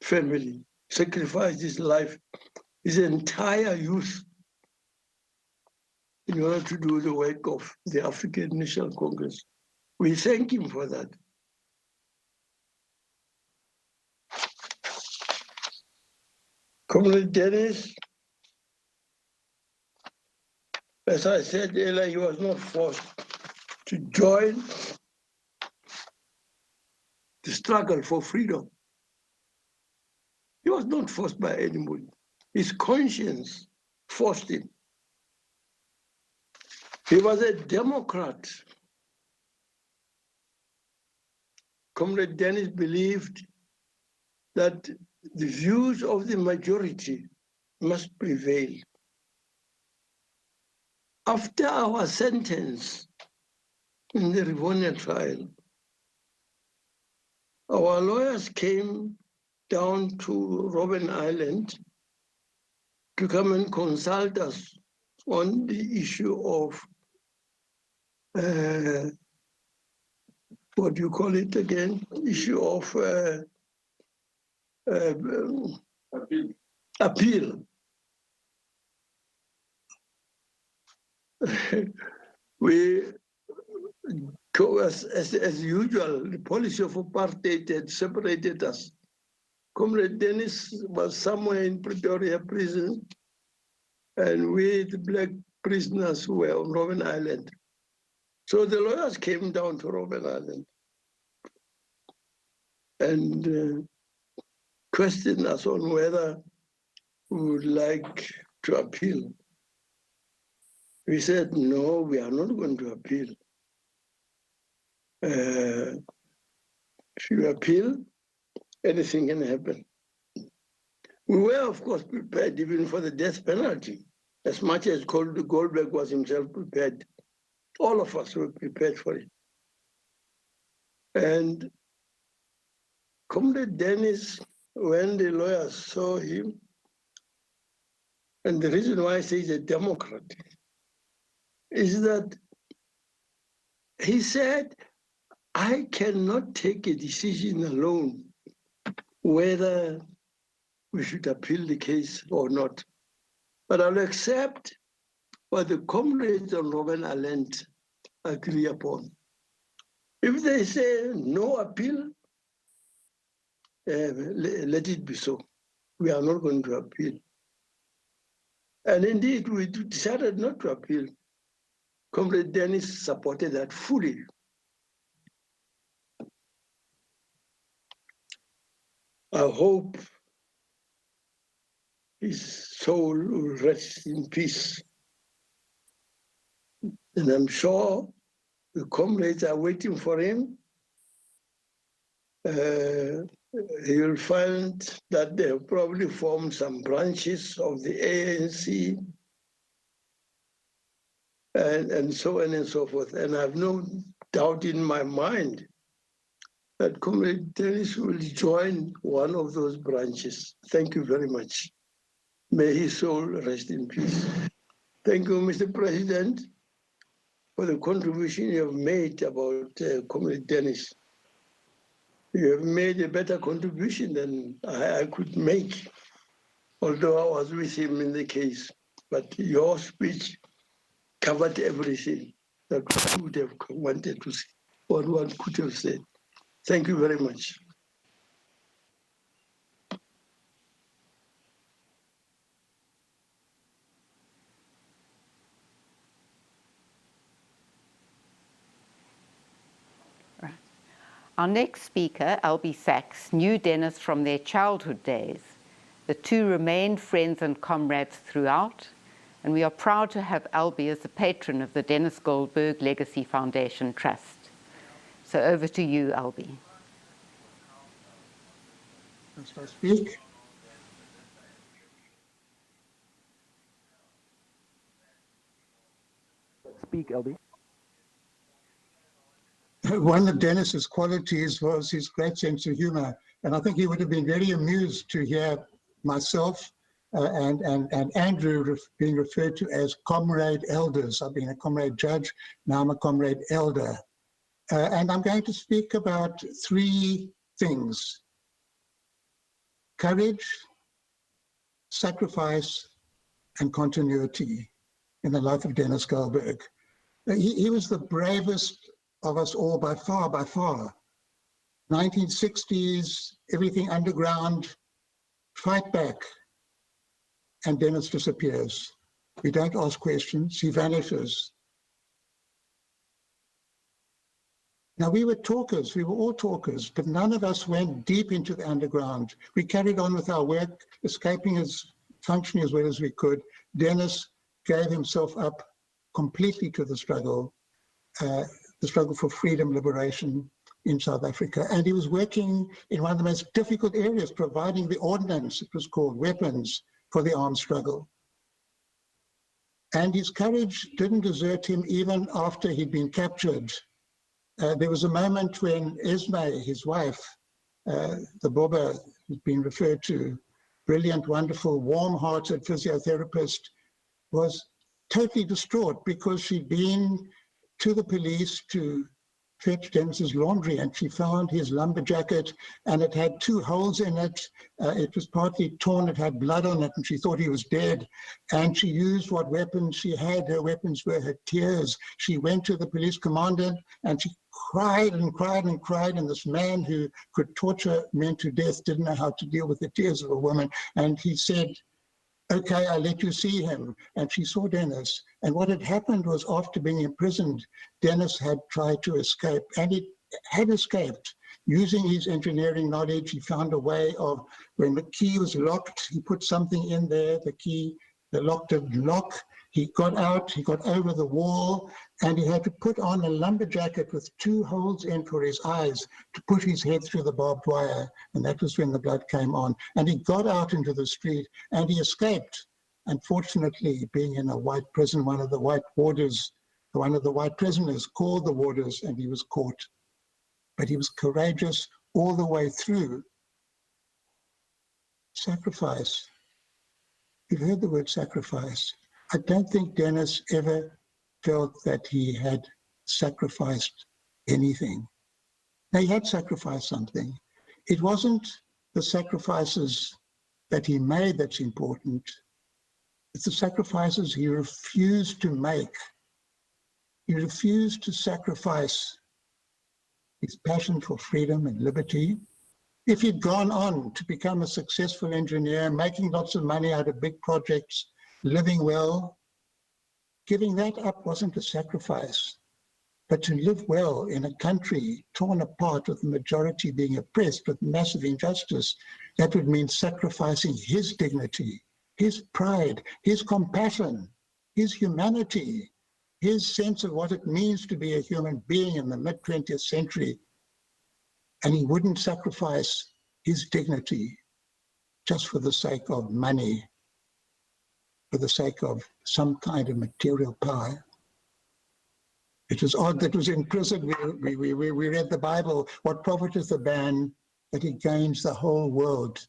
family, sacrificed his life, his entire youth in order to do the work of the African National Congress. We thank him for that. Comrade Denis, as I said earlier, he was not forced to join the struggle for freedom. He was not forced by anybody. His conscience forced him. He was a Democrat. Comrade Denis believed that the views of the majority must prevail. After our sentence in the Rivonia trial, our lawyers came down to Robben Island to come and consult us on the issue of, what do you call it again? Issue of appeal. We, as usual, the policy of apartheid had separated us. Comrade Denis was somewhere in Pretoria prison, and we, the black prisoners, were on Robben Island. So the lawyers came down to Robben Island and questioned us on whether we would like to appeal. We said, no, we are not going to appeal. If you appeal, anything can happen. We were, of course, prepared even for the death penalty, as much as Goldberg was himself prepared. All of us were prepared for it. And Comrade Denis, when the lawyers saw him, and the reason why I say he's a Democrat, is that he said, I cannot take a decision alone whether we should appeal the case or not. But I'll accept what the comrades on Robben Island agree upon. If they say no appeal, let it be so. We are not going to appeal. And indeed, we decided not to appeal. Comrade Denis supported that fully. I hope his soul will rest in peace. And I'm sure the comrades are waiting for him. He will find that they have probably formed some branches of the ANC and so on and so forth. And I have no doubt in my mind that Comrade Denis will join one of those branches. Thank you very much. May his soul rest in peace. Thank you, Mr. President, for the contribution you have made about Comrade Denis. You have made a better contribution than I could make, although I was with him in the case. But your speech covered everything that one would have wanted to say, or one could have said. Thank you very much. Our next speaker, Albie Sachs, knew Denis from their childhood days. The two remained friends and comrades throughout, and we are proud to have Albie as the patron of the Denis Goldberg Legacy Foundation Trust. So over to you, Albie. Must I speak? Speak, Albie. One of Denis's qualities was his great sense of humor, and I think he would have been very amused to hear myself and Andrew being referred to as comrade elders. I've been a comrade judge, now I'm a comrade elder. And I'm going to speak about three things: courage, sacrifice, and continuity in the life of Denis Goldberg. He was the bravest of us all by far. 1960s, everything underground, fight back, and Denis disappears. We don't ask questions, he vanishes. Now, we were talkers, we were all talkers, but none of us went deep into the underground. We carried on with our work, functioning as well as we could. Denis gave himself up completely to the struggle for freedom, liberation in South Africa. And he was working in one of the most difficult areas, providing the ordnance, it was called, weapons for the armed struggle. And his courage didn't desert him even after he'd been captured. There was a moment when Esme, his wife, the Boba who's been referred to, brilliant, wonderful, warm-hearted physiotherapist, was totally distraught because she'd been to the police to fetch Denis's laundry, and she found his lumber jacket, and it had 2 holes in it. It was partly torn, it had blood on it, and she thought he was dead. And she used what weapons she had. Her weapons were her tears. She went to the police commandant, and she cried and cried and cried, and this man who could torture men to death didn't know how to deal with the tears of a woman. And he said, "Okay, I'll let you see him." And she saw Denis. And what had happened was, after being imprisoned, Denis had tried to escape, and he had escaped. Using his engineering knowledge, he found a way of, when the key was locked, he put something in there, the lock didn't lock. He got out, he got over the wall, and he had to put on a lumber jacket with 2 holes in for his eyes to put his head through the barbed wire. And that was when the blood came on. And he got out into the street and he escaped. Unfortunately, being in a white prison, one of the white warders, one of the white prisoners called the warders, and he was caught. But he was courageous all the way through. Sacrifice. You've heard the word sacrifice. I don't think Denis ever felt that he had sacrificed anything. Now, he had sacrificed something. It wasn't the sacrifices that he made that's important. It's the sacrifices he refused to make. He refused to sacrifice his passion for freedom and liberty. If he'd gone on to become a successful engineer, making lots of money out of big projects, living well, giving that up wasn't a sacrifice. But to live well in a country torn apart with the majority being oppressed with massive injustice, that would mean sacrificing his dignity, his pride, his compassion, his humanity, his sense of what it means to be a human being in the mid-20th century. And he wouldn't sacrifice his dignity just for the sake of money, for the sake of some kind of material power. It was odd that was in prison. We read the Bible. What profiteth the man that he gains the whole world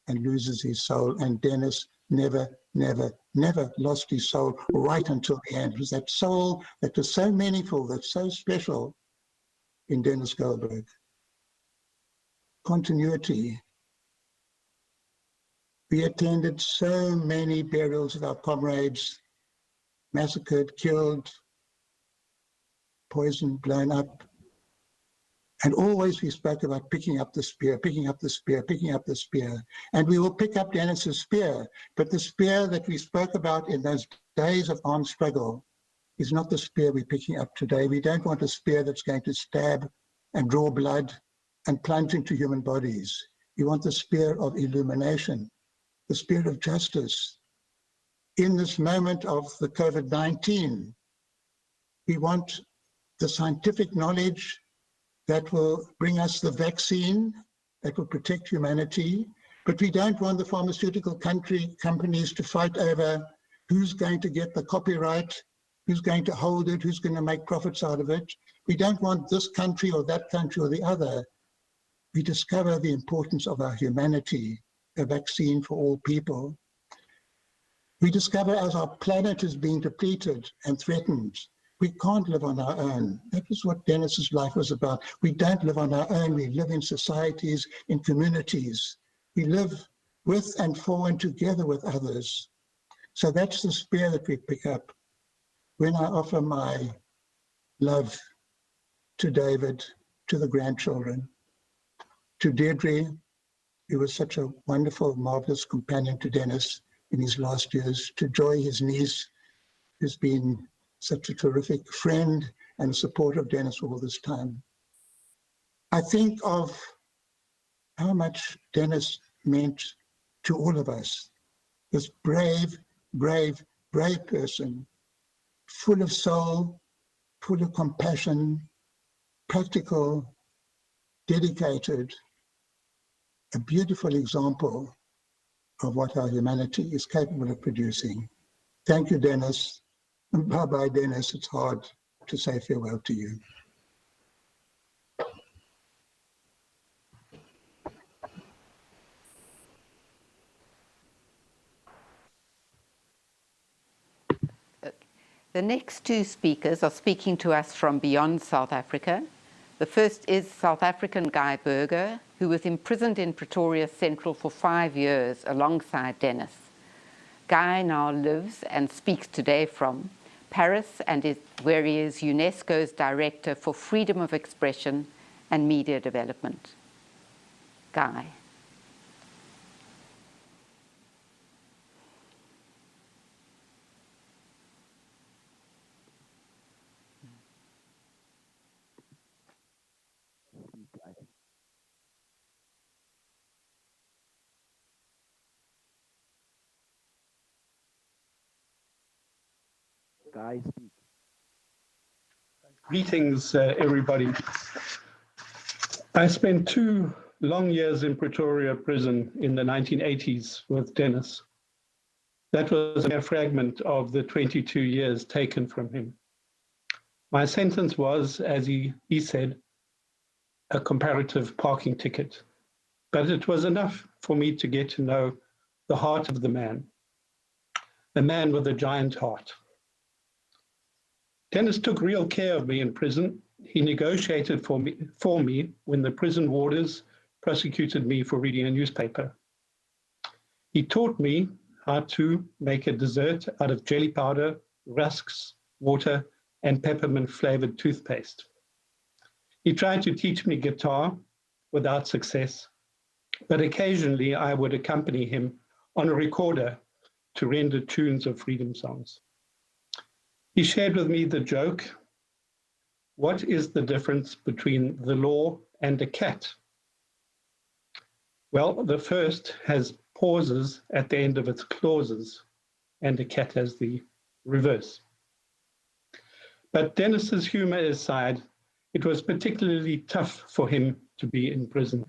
and loses his soul? And Denis never, never, never lost his soul right until the end. It was that soul that was so meaningful, that's so special in Denis Goldberg. Continuity. We attended so many burials of our comrades, massacred, killed, poisoned, blown up. And always we spoke about picking up the spear, picking up the spear, picking up the spear. And we will pick up Denis's spear, but the spear that we spoke about in those days of armed struggle is not the spear we're picking up today. We don't want a spear that's going to stab and draw blood and plunge into human bodies. We want the spear of illumination, the spear of justice. In this moment of the COVID-19, we want the scientific knowledge that will bring us the vaccine that will protect humanity, but we don't want the pharmaceutical companies to fight over who's going to get the copyright, who's going to hold it, who's going to make profits out of it. We don't want this country or that country or the other. We discover the importance of our humanity, a vaccine for all people. We discover as our planet is being depleted and threatened, we can't live on our own. That is what Denis's life was about. We don't live on our own. We live in societies, in communities. We live with and for and together with others. So that's the spear that we pick up when I offer my love to David, to the grandchildren, to Deirdre, who was such a wonderful, marvelous companion to Denis in his last years, to Joy, his niece, who's been such a terrific friend and support of Denis all this time. I think of how much Denis meant to all of us. This brave, brave, brave person, full of soul, full of compassion, practical, dedicated, a beautiful example of what our humanity is capable of producing. Thank you, Denis. Bye-bye, Denis. It's hard to say farewell to you. The next two speakers are speaking to us from beyond South Africa. The first is South African Guy Burger, who was imprisoned in Pretoria Central for 5 years alongside Denis. Guy now lives and speaks today from Paris, and where he is UNESCO's Director for Freedom of Expression and Media Development. Guy. Guy, speak. Greetings, everybody. I spent 2 long years in Pretoria prison in the 1980s with Denis. That was a fragment of the 22 years taken from him. My sentence was, as he said, a comparative parking ticket, but it was enough for me to get to know the heart of the man with a giant heart. Denis took real care of me in prison. He negotiated for me when the prison warders prosecuted me for reading a newspaper. He taught me how to make a dessert out of jelly powder, rusks, water, and peppermint-flavored toothpaste. He tried to teach me guitar without success, but occasionally I would accompany him on a recorder to render tunes of freedom songs. He shared with me the joke, what is the difference between the law and a cat? Well, the first has pauses at the end of its clauses, and a cat has the reverse. But Denis's humor aside, it was particularly tough for him to be in prison.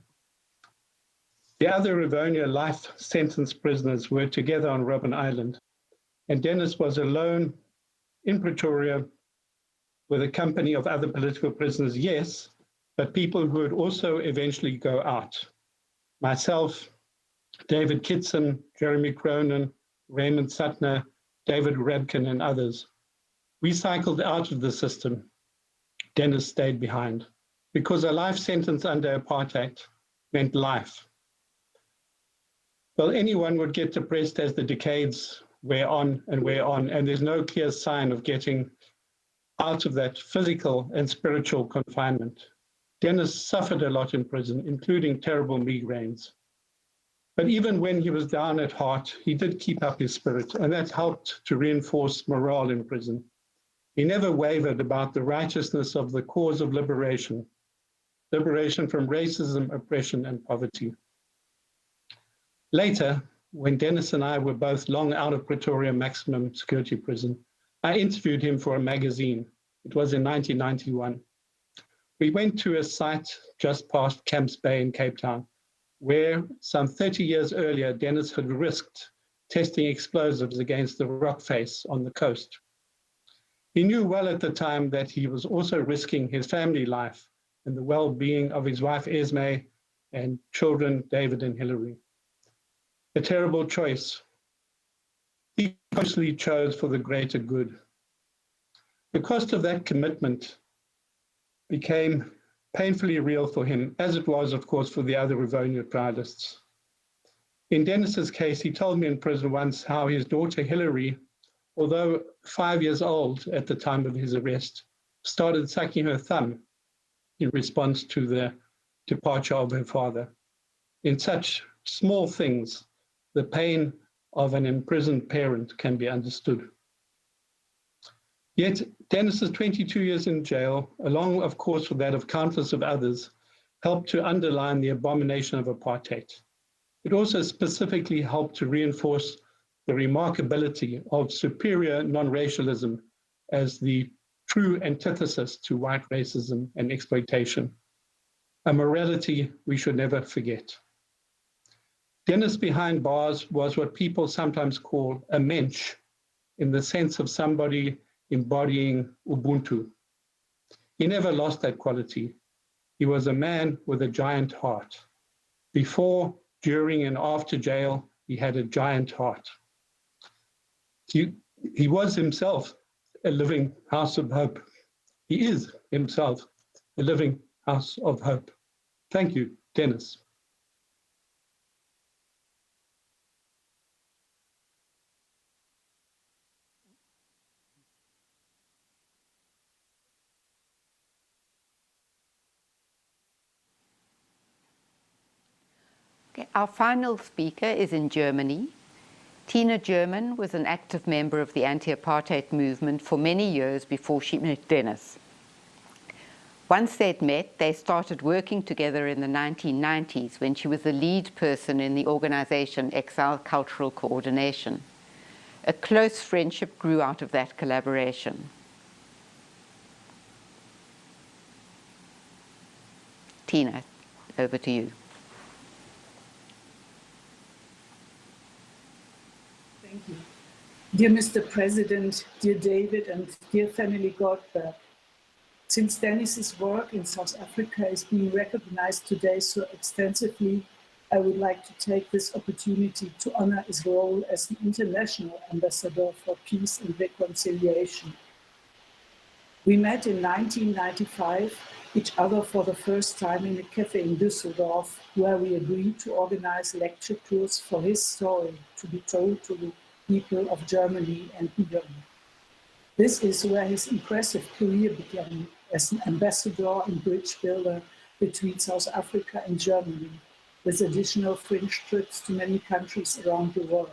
The other Rivonia life sentence prisoners were together on Robben Island, and Denis was alone in Pretoria with a company of other political prisoners, yes, but people who would also eventually go out. Myself, David Kitson, Jeremy Cronin, Raymond Suttner, David Rabkin, and others. We cycled out of the system. Denis stayed behind because a life sentence under apartheid meant life. Well, anyone would get depressed as the decades wear on, and there's no clear sign of getting out of that physical and spiritual confinement. Denis suffered a lot in prison, including terrible migraines. But even when he was down at heart, he did keep up his spirit, and that helped to reinforce morale in prison. He never wavered about the righteousness of the cause of liberation from racism, oppression, and poverty. Later, when Denis and I were both long out of Pretoria maximum security prison, I interviewed him for a magazine. It was in 1991. We went to a site just past Camps Bay in Cape Town, where some 30 years earlier, Denis had risked testing explosives against the rock face on the coast. He knew well at the time that he was also risking his family life and the well-being of his wife Esme and children David and Hillary. A terrible choice. He consciously chose for the greater good. The cost of that commitment became painfully real for him, as it was, of course, for the other Rivonia trialists. In Denis's case, he told me in prison once how his daughter Hillary, although 5 years old at the time of his arrest, started sucking her thumb in response to the departure of her father. In such small things, the pain of an imprisoned parent can be understood. Yet Denis's 22 years in jail, along, of course, with that of countless of others, helped to underline the abomination of apartheid. It also specifically helped to reinforce the remarkability of superior non-racialism as the true antithesis to white racism and exploitation, a morality we should never forget. Denis behind bars was what people sometimes call a mensch, in the sense of somebody embodying Ubuntu. He never lost that quality. He was a man with a giant heart. Before, during, and after jail, he had a giant heart. He was himself a living house of hope. He is himself a living house of hope. Thank you, Denis. Okay, our final speaker is in Germany. Tina German was an active member of the anti-apartheid movement for many years before she met Denis. Once they'd met, they started working together in the 1990s when she was the lead person in the organization Exile Cultural Coordination. A close friendship grew out of that collaboration. Tina, over to you. Thank you. Dear Mr. President, dear David, and dear family Goldberg, since Denis's work in South Africa is being recognized today so extensively, I would like to take this opportunity to honor his role as the international ambassador for peace and reconciliation. We met in 1995, each other for the first time in a cafe in Düsseldorf, where we agreed to organize lecture tours for his story to be told to the people of Germany and beyond. This is where his impressive career began as an ambassador and bridge builder between South Africa and Germany, with additional fringe trips to many countries around the world.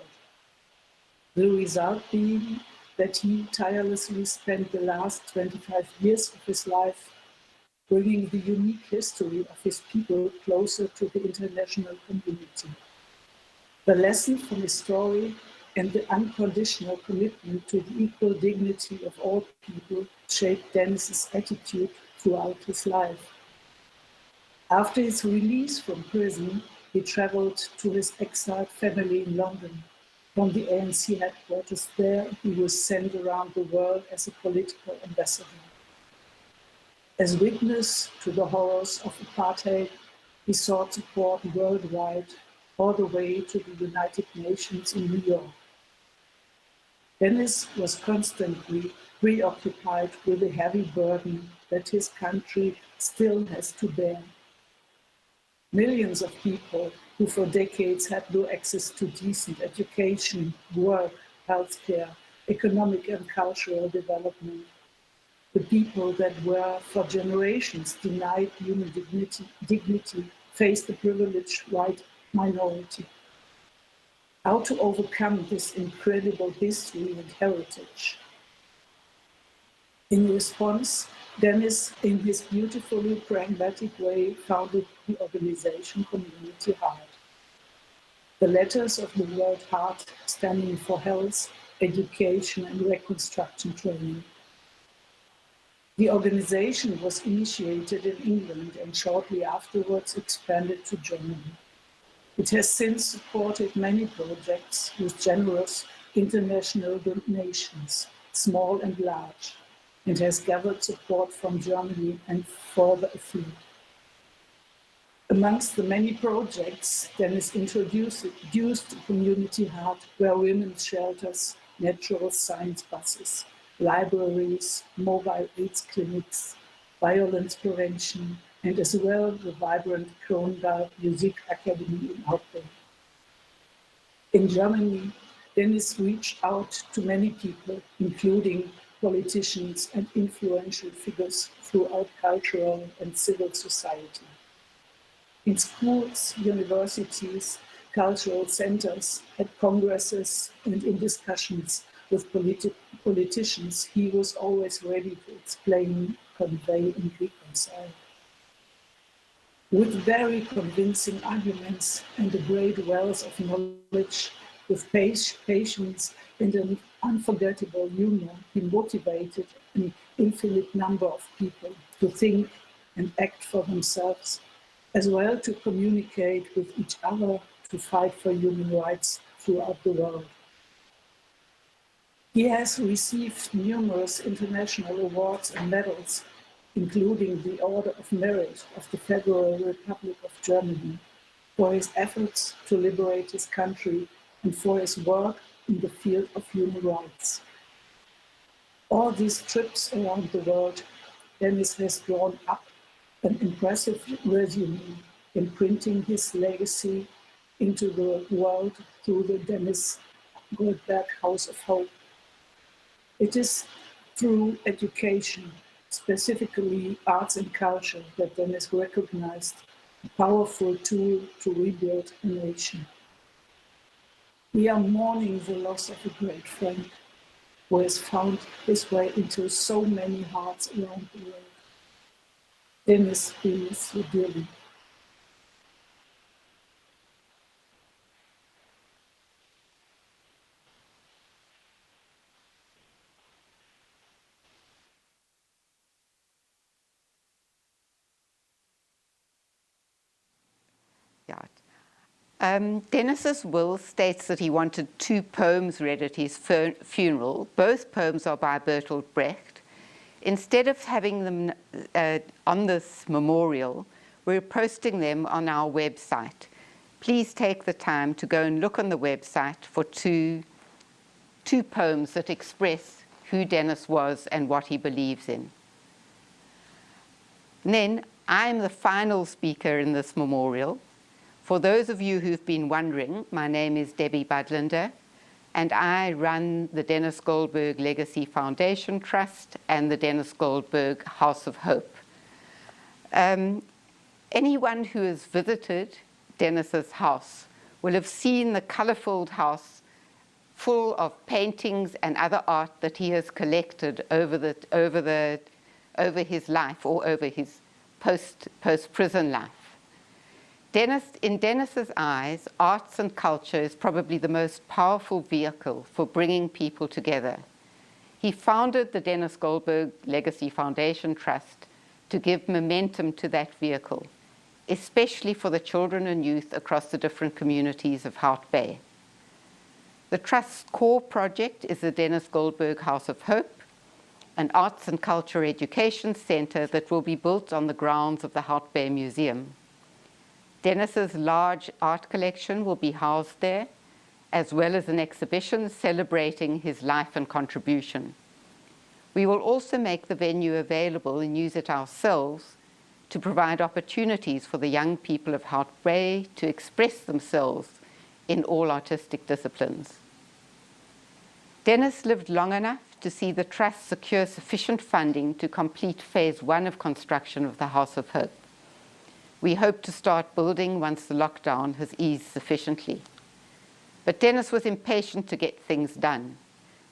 The result being that he tirelessly spent the last 25 years of his life bringing the unique history of his people closer to the international community. The lesson from his story and the unconditional commitment to the equal dignity of all people shaped Denis's attitude throughout his life. After his release from prison, he traveled to his exiled family in London. From the ANC headquarters there, he was sent around the world as a political ambassador. As witness to the horrors of apartheid, he sought support worldwide, all the way to the United Nations in New York. Denis was constantly preoccupied with the heavy burden that his country still has to bear. Millions of people who for decades had no access to decent education, work, healthcare, economic and cultural development. The people that were for generations denied human dignity faced the privileged white minority. How to overcome this incredible history and heritage? In response, Denis, in his beautifully pragmatic way, founded the organization Community Heart. The letters of the word heart standing for health, education, and reconstruction training. The organization was initiated in England and shortly afterwards expanded to Germany. It has since supported many projects with generous international donations, small and large, and has gathered support from Germany and further afield. Amongst the many projects Denis introduced Community Heart were women's shelters, natural science buses, libraries, mobile AIDS clinics, violence prevention, and as well the vibrant Kronberg Music Academy in Outbreak. In Germany, Denis reached out to many people, including politicians and influential figures throughout cultural and civil society. In schools, universities, cultural centers, at congresses, and in discussions with politicians, he was always ready to explain, convey, and reconcile. With very convincing arguments and a great wealth of knowledge, with patience and an unforgettable humor, he motivated an infinite number of people to think and act for themselves, as well to communicate with each other to fight for human rights throughout the world. He has received numerous international awards and medals, including the Order of Merit of the Federal Republic of Germany, for his efforts to liberate his country and for his work in the field of human rights. All these trips around the world, Denis has drawn up an impressive resume, imprinting his legacy into the world through the Denis Goldberg House of Hope. It is through education, specifically arts and culture, that Denis recognized a powerful tool to rebuild a nation. We are mourning the loss of a great friend who has found his way into so many hearts around the world. Denis, we miss you dearly. Denis's will states that he wanted 2 poems read at his funeral. Both poems are by Bertolt Brecht. Instead of having them on this memorial, we're posting them on our website. Please take the time to go and look on the website for two poems that express who Denis was and what he believes in. And then I'm the final speaker in this memorial. For those of you who've been wondering, my name is Debbie Budlander, and I run the Denis Goldberg Legacy Foundation Trust and the Denis Goldberg House of Hope. Anyone who has visited Denis's house will have seen the colorful house full of paintings and other art that he has collected over his life or over his post-prison life. In Denis's eyes, arts and culture is probably the most powerful vehicle for bringing people together. He founded the Denis Goldberg Legacy Foundation Trust to give momentum to that vehicle, especially for the children and youth across the different communities of Hout Bay. The Trust's core project is the Denis Goldberg House of Hope, an arts and culture education center that will be built on the grounds of the Hout Bay Museum. Denis's large art collection will be housed there, as well as an exhibition celebrating his life and contribution. We will also make the venue available and use it ourselves to provide opportunities for the young people of Hout Bay to express themselves in all artistic disciplines. Denis lived long enough to see the Trust secure sufficient funding to complete phase 1 of construction of the House of Hope. We hope to start building once the lockdown has eased sufficiently. But Denis was impatient to get things done,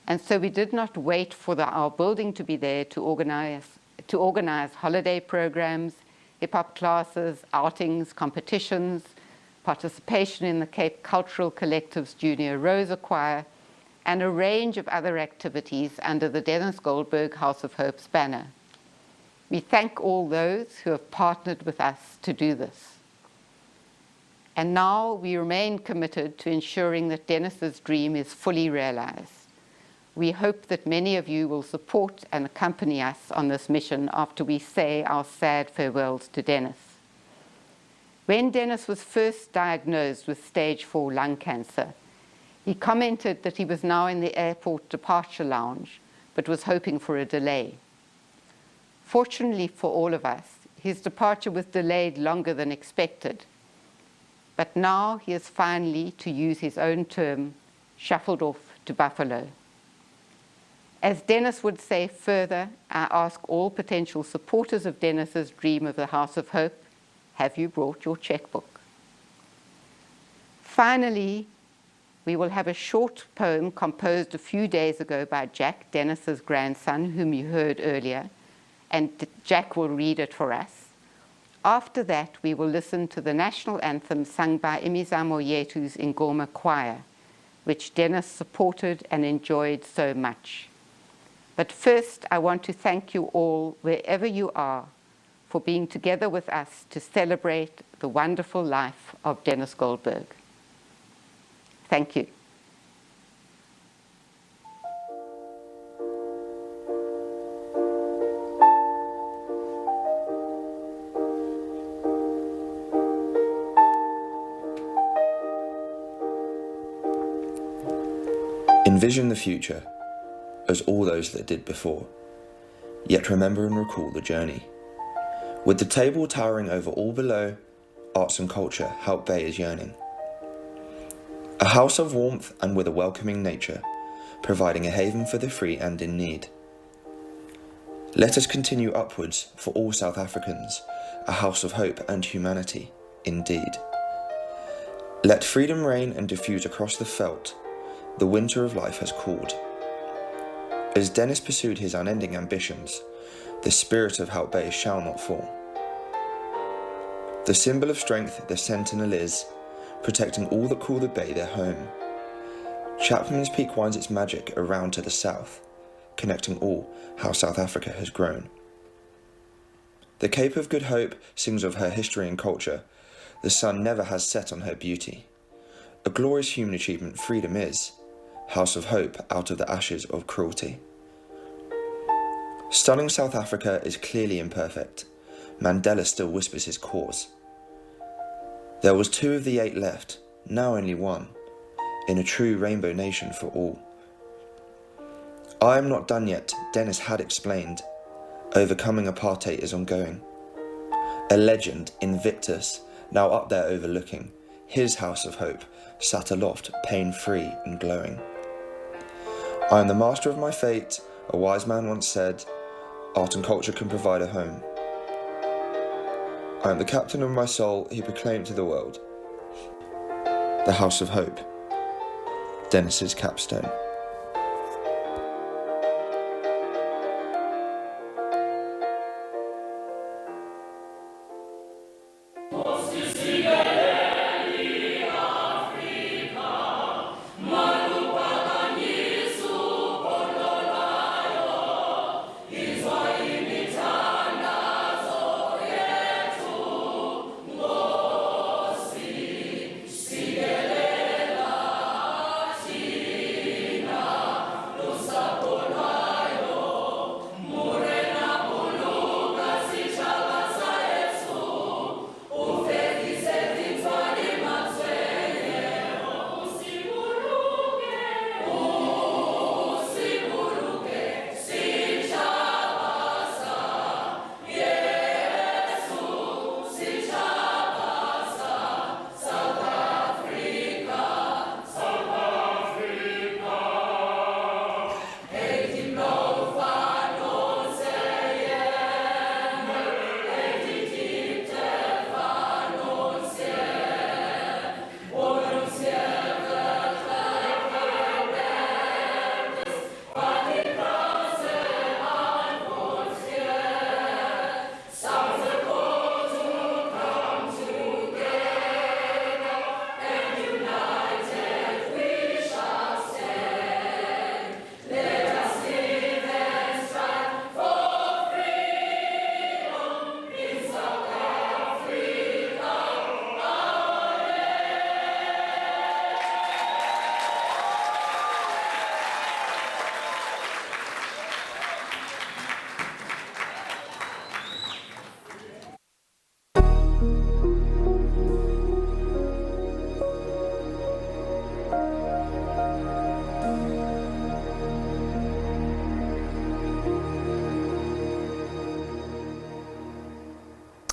and so we did not wait for our building to be there to organize holiday programs, hip-hop classes, outings, competitions, participation in the Cape Cultural Collective's Junior Rosa Choir, and a range of other activities under the Denis Goldberg House of Hope's banner. We thank all those who have partnered with us to do this. And now we remain committed to ensuring that Denis's dream is fully realized. We hope that many of you will support and accompany us on this mission after we say our sad farewells to Denis. When Denis was first diagnosed with stage 4 lung cancer, he commented that he was now in the airport departure lounge, but was hoping for a delay. Fortunately for all of us, his departure was delayed longer than expected. But now he is finally, to use his own term, shuffled off to Buffalo. As Denis would say further, I ask all potential supporters of Denis's dream of the House of Hope, have you brought your checkbook? Finally, we will have a short poem composed a few days ago by Jack, Denis's grandson, whom you heard earlier, and Jack will read it for us. After that, we will listen to the national anthem sung by Imizamo Yetu's Ingoma Choir, which Denis supported and enjoyed so much. But first, I want to thank you all, wherever you are, for being together with us to celebrate the wonderful life of Denis Goldberg. Thank you. Envision the future, as all those that did before, yet remember and recall the journey. With the table towering over all below, arts and culture, Hout Bay is yearning. A house of warmth and with a welcoming nature, providing a haven for the free and in need. Let us continue upwards for all South Africans, a house of hope and humanity, indeed. Let freedom reign and diffuse across the veldt, the winter of life has called. As Denis pursued his unending ambitions, the spirit of Hout Bay shall not fall. The symbol of strength the sentinel is, protecting all that call the bay their home. Chapman's Peak winds its magic around to the south, connecting all how South Africa has grown. The Cape of Good Hope sings of her history and culture. The sun never has set on her beauty. A glorious human achievement freedom is, House of Hope out of the ashes of cruelty. Stunning South Africa is clearly imperfect. Mandela still whispers his cause. There was 2 of the 8 left, now only 1, in a true rainbow nation for all. I am not done yet, Denis had explained. Overcoming apartheid is ongoing. A legend, Invictus, now up there overlooking, his House of Hope, sat aloft, pain-free and glowing. I am the master of my fate, a wise man once said, art and culture can provide a home. I am the captain of my soul, he proclaimed to the world. The House of Hope, Denis's capstone.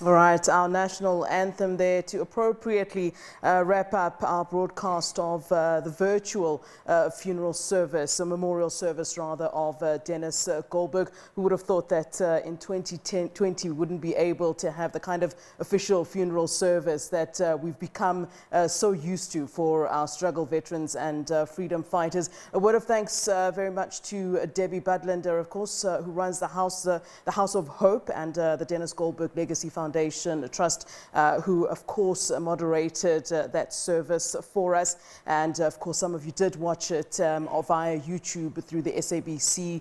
All right, our national anthem there to appropriately wrap up our broadcast of the virtual funeral service, a memorial service rather, of Denis Goldberg. Who would have thought that in 2020 we wouldn't be able to have the kind of official funeral service that we've become so used to for our struggle veterans and freedom fighters. A word of thanks very much to Debbie Budlander, of course, who runs the House of Hope and the Denis Goldberg Legacy Foundation Trust, who of course moderated that service for us. And of course some of you did watch it via YouTube through the SABC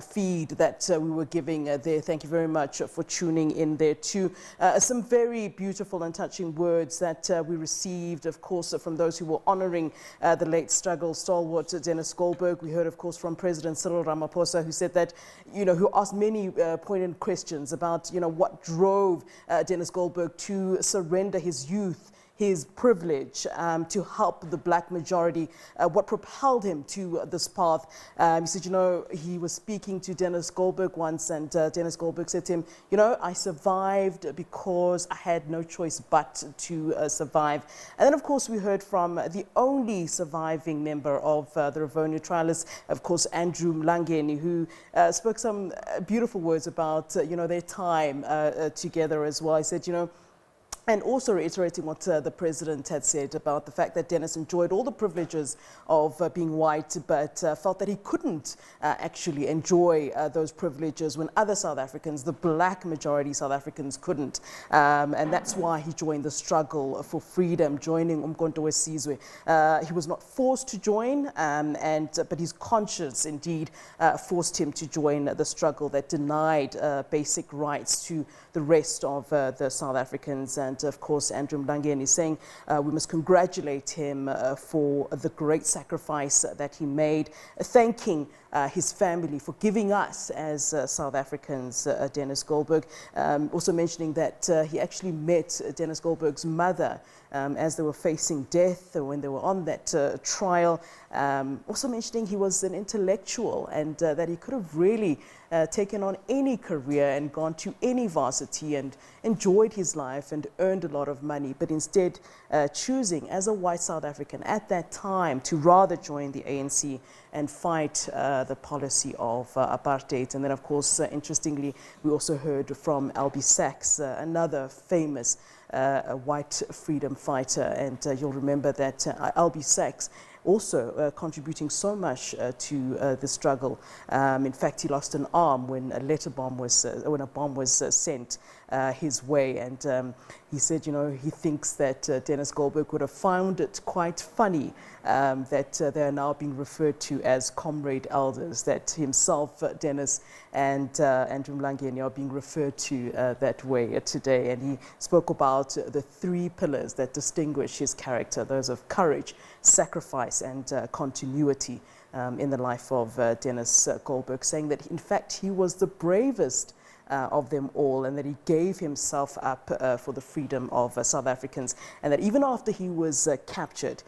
feed that we were giving there. Thank you very much for tuning in there too. Some very beautiful and touching words that we received, of course, from those who were honoring the late struggle stalwart Denis Goldberg. We heard, of course, from President Cyril Ramaphosa, who said that, who asked many poignant questions about, what drove Denis Goldberg to surrender his youth, his privilege, to help the black majority, what propelled him to this path. He said, he was speaking to Denis Goldberg once, and Denis Goldberg said to him, I survived because I had no choice but to survive. And then, of course, we heard from the only surviving member of the Rivonia trialists, of course, Andrew Mlangeni, who spoke some beautiful words about, their time together as well. He said, and also reiterating what the president had said about the fact that Denis enjoyed all the privileges of being white, but felt that he couldn't actually enjoy those privileges when other South Africans, the black majority South Africans, couldn't. And that's why he joined the struggle for freedom, joining Umkhonto weSizwe. He was not forced to join, but his conscience indeed forced him to join the struggle that denied basic rights to the rest of the South Africans. And of course, Andrew Mlangeni is saying we must congratulate him for the great sacrifice that he made, thanking his family for giving us as South Africans Denis Goldberg. Also mentioning that he actually met Denis Goldberg's mother as they were facing death when they were on that trial. Also mentioning he was an intellectual and that he could have really taken on any career and gone to any varsity and enjoyed his life and earned a lot of money, but instead choosing as a white South African at that time to rather join the ANC and fight the policy of apartheid. And then, of course, interestingly, we also heard from Albie Sachs, another famous white freedom fighter. And you'll remember that Albie Sachs also contributing so much to the struggle. In fact, he lost an arm when a bomb was sent his way, and he said, he thinks that Denis Goldberg would have found it quite funny that they are now being referred to as comrade elders, that himself, Denis, and Andrew Mlangeni are being referred to that way today. And he spoke about the three pillars that distinguish his character, those of courage, sacrifice, and continuity in the life of Denis Goldberg, saying that in fact he was the bravest of them all, and that he gave himself up for the freedom of South Africans, and that even after he was captured,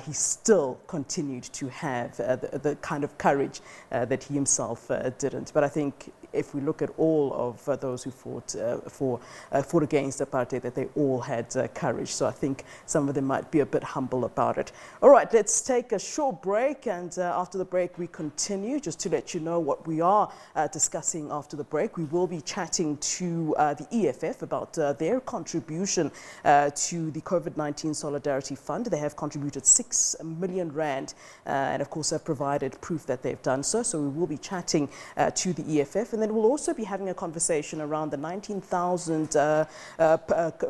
he still continued to have the kind of courage that he himself didn't. But I think if we look at all of those who fought against apartheid, that they all had courage. So I think some of them might be a bit humble about it. All right, let's take a short break, and after the break we continue. Just to let you know what we are discussing after the break, we will be chatting to the EFF about their contribution to the COVID-19 Solidarity Fund. They have contributed 6 million rand, and of course have provided proof that they've done so. So we will be chatting to the EFF, and then we'll also be having a conversation around the 19,000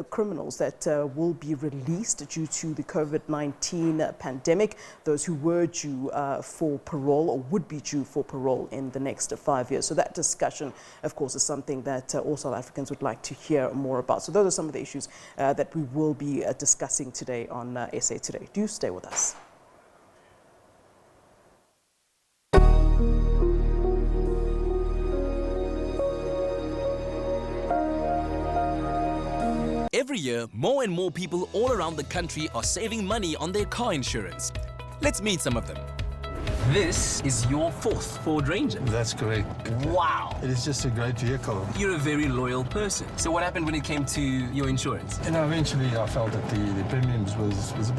criminals that will be released due to the COVID-19 pandemic, those who were due for parole or would be due for parole in the next 5 years. So that discussion, of course, is something that all South Africans would like to hear more about. So those are some of the issues that we will be discussing today on SA Today. Do stay with us. Every year, more and more people all around the country are saving money on their car insurance. Let's meet some of them. This is your 4th Ford Ranger. That's correct. Wow. It is just a great vehicle. You're a very loyal person. So what happened when it came to your insurance? And eventually I felt that the premiums was a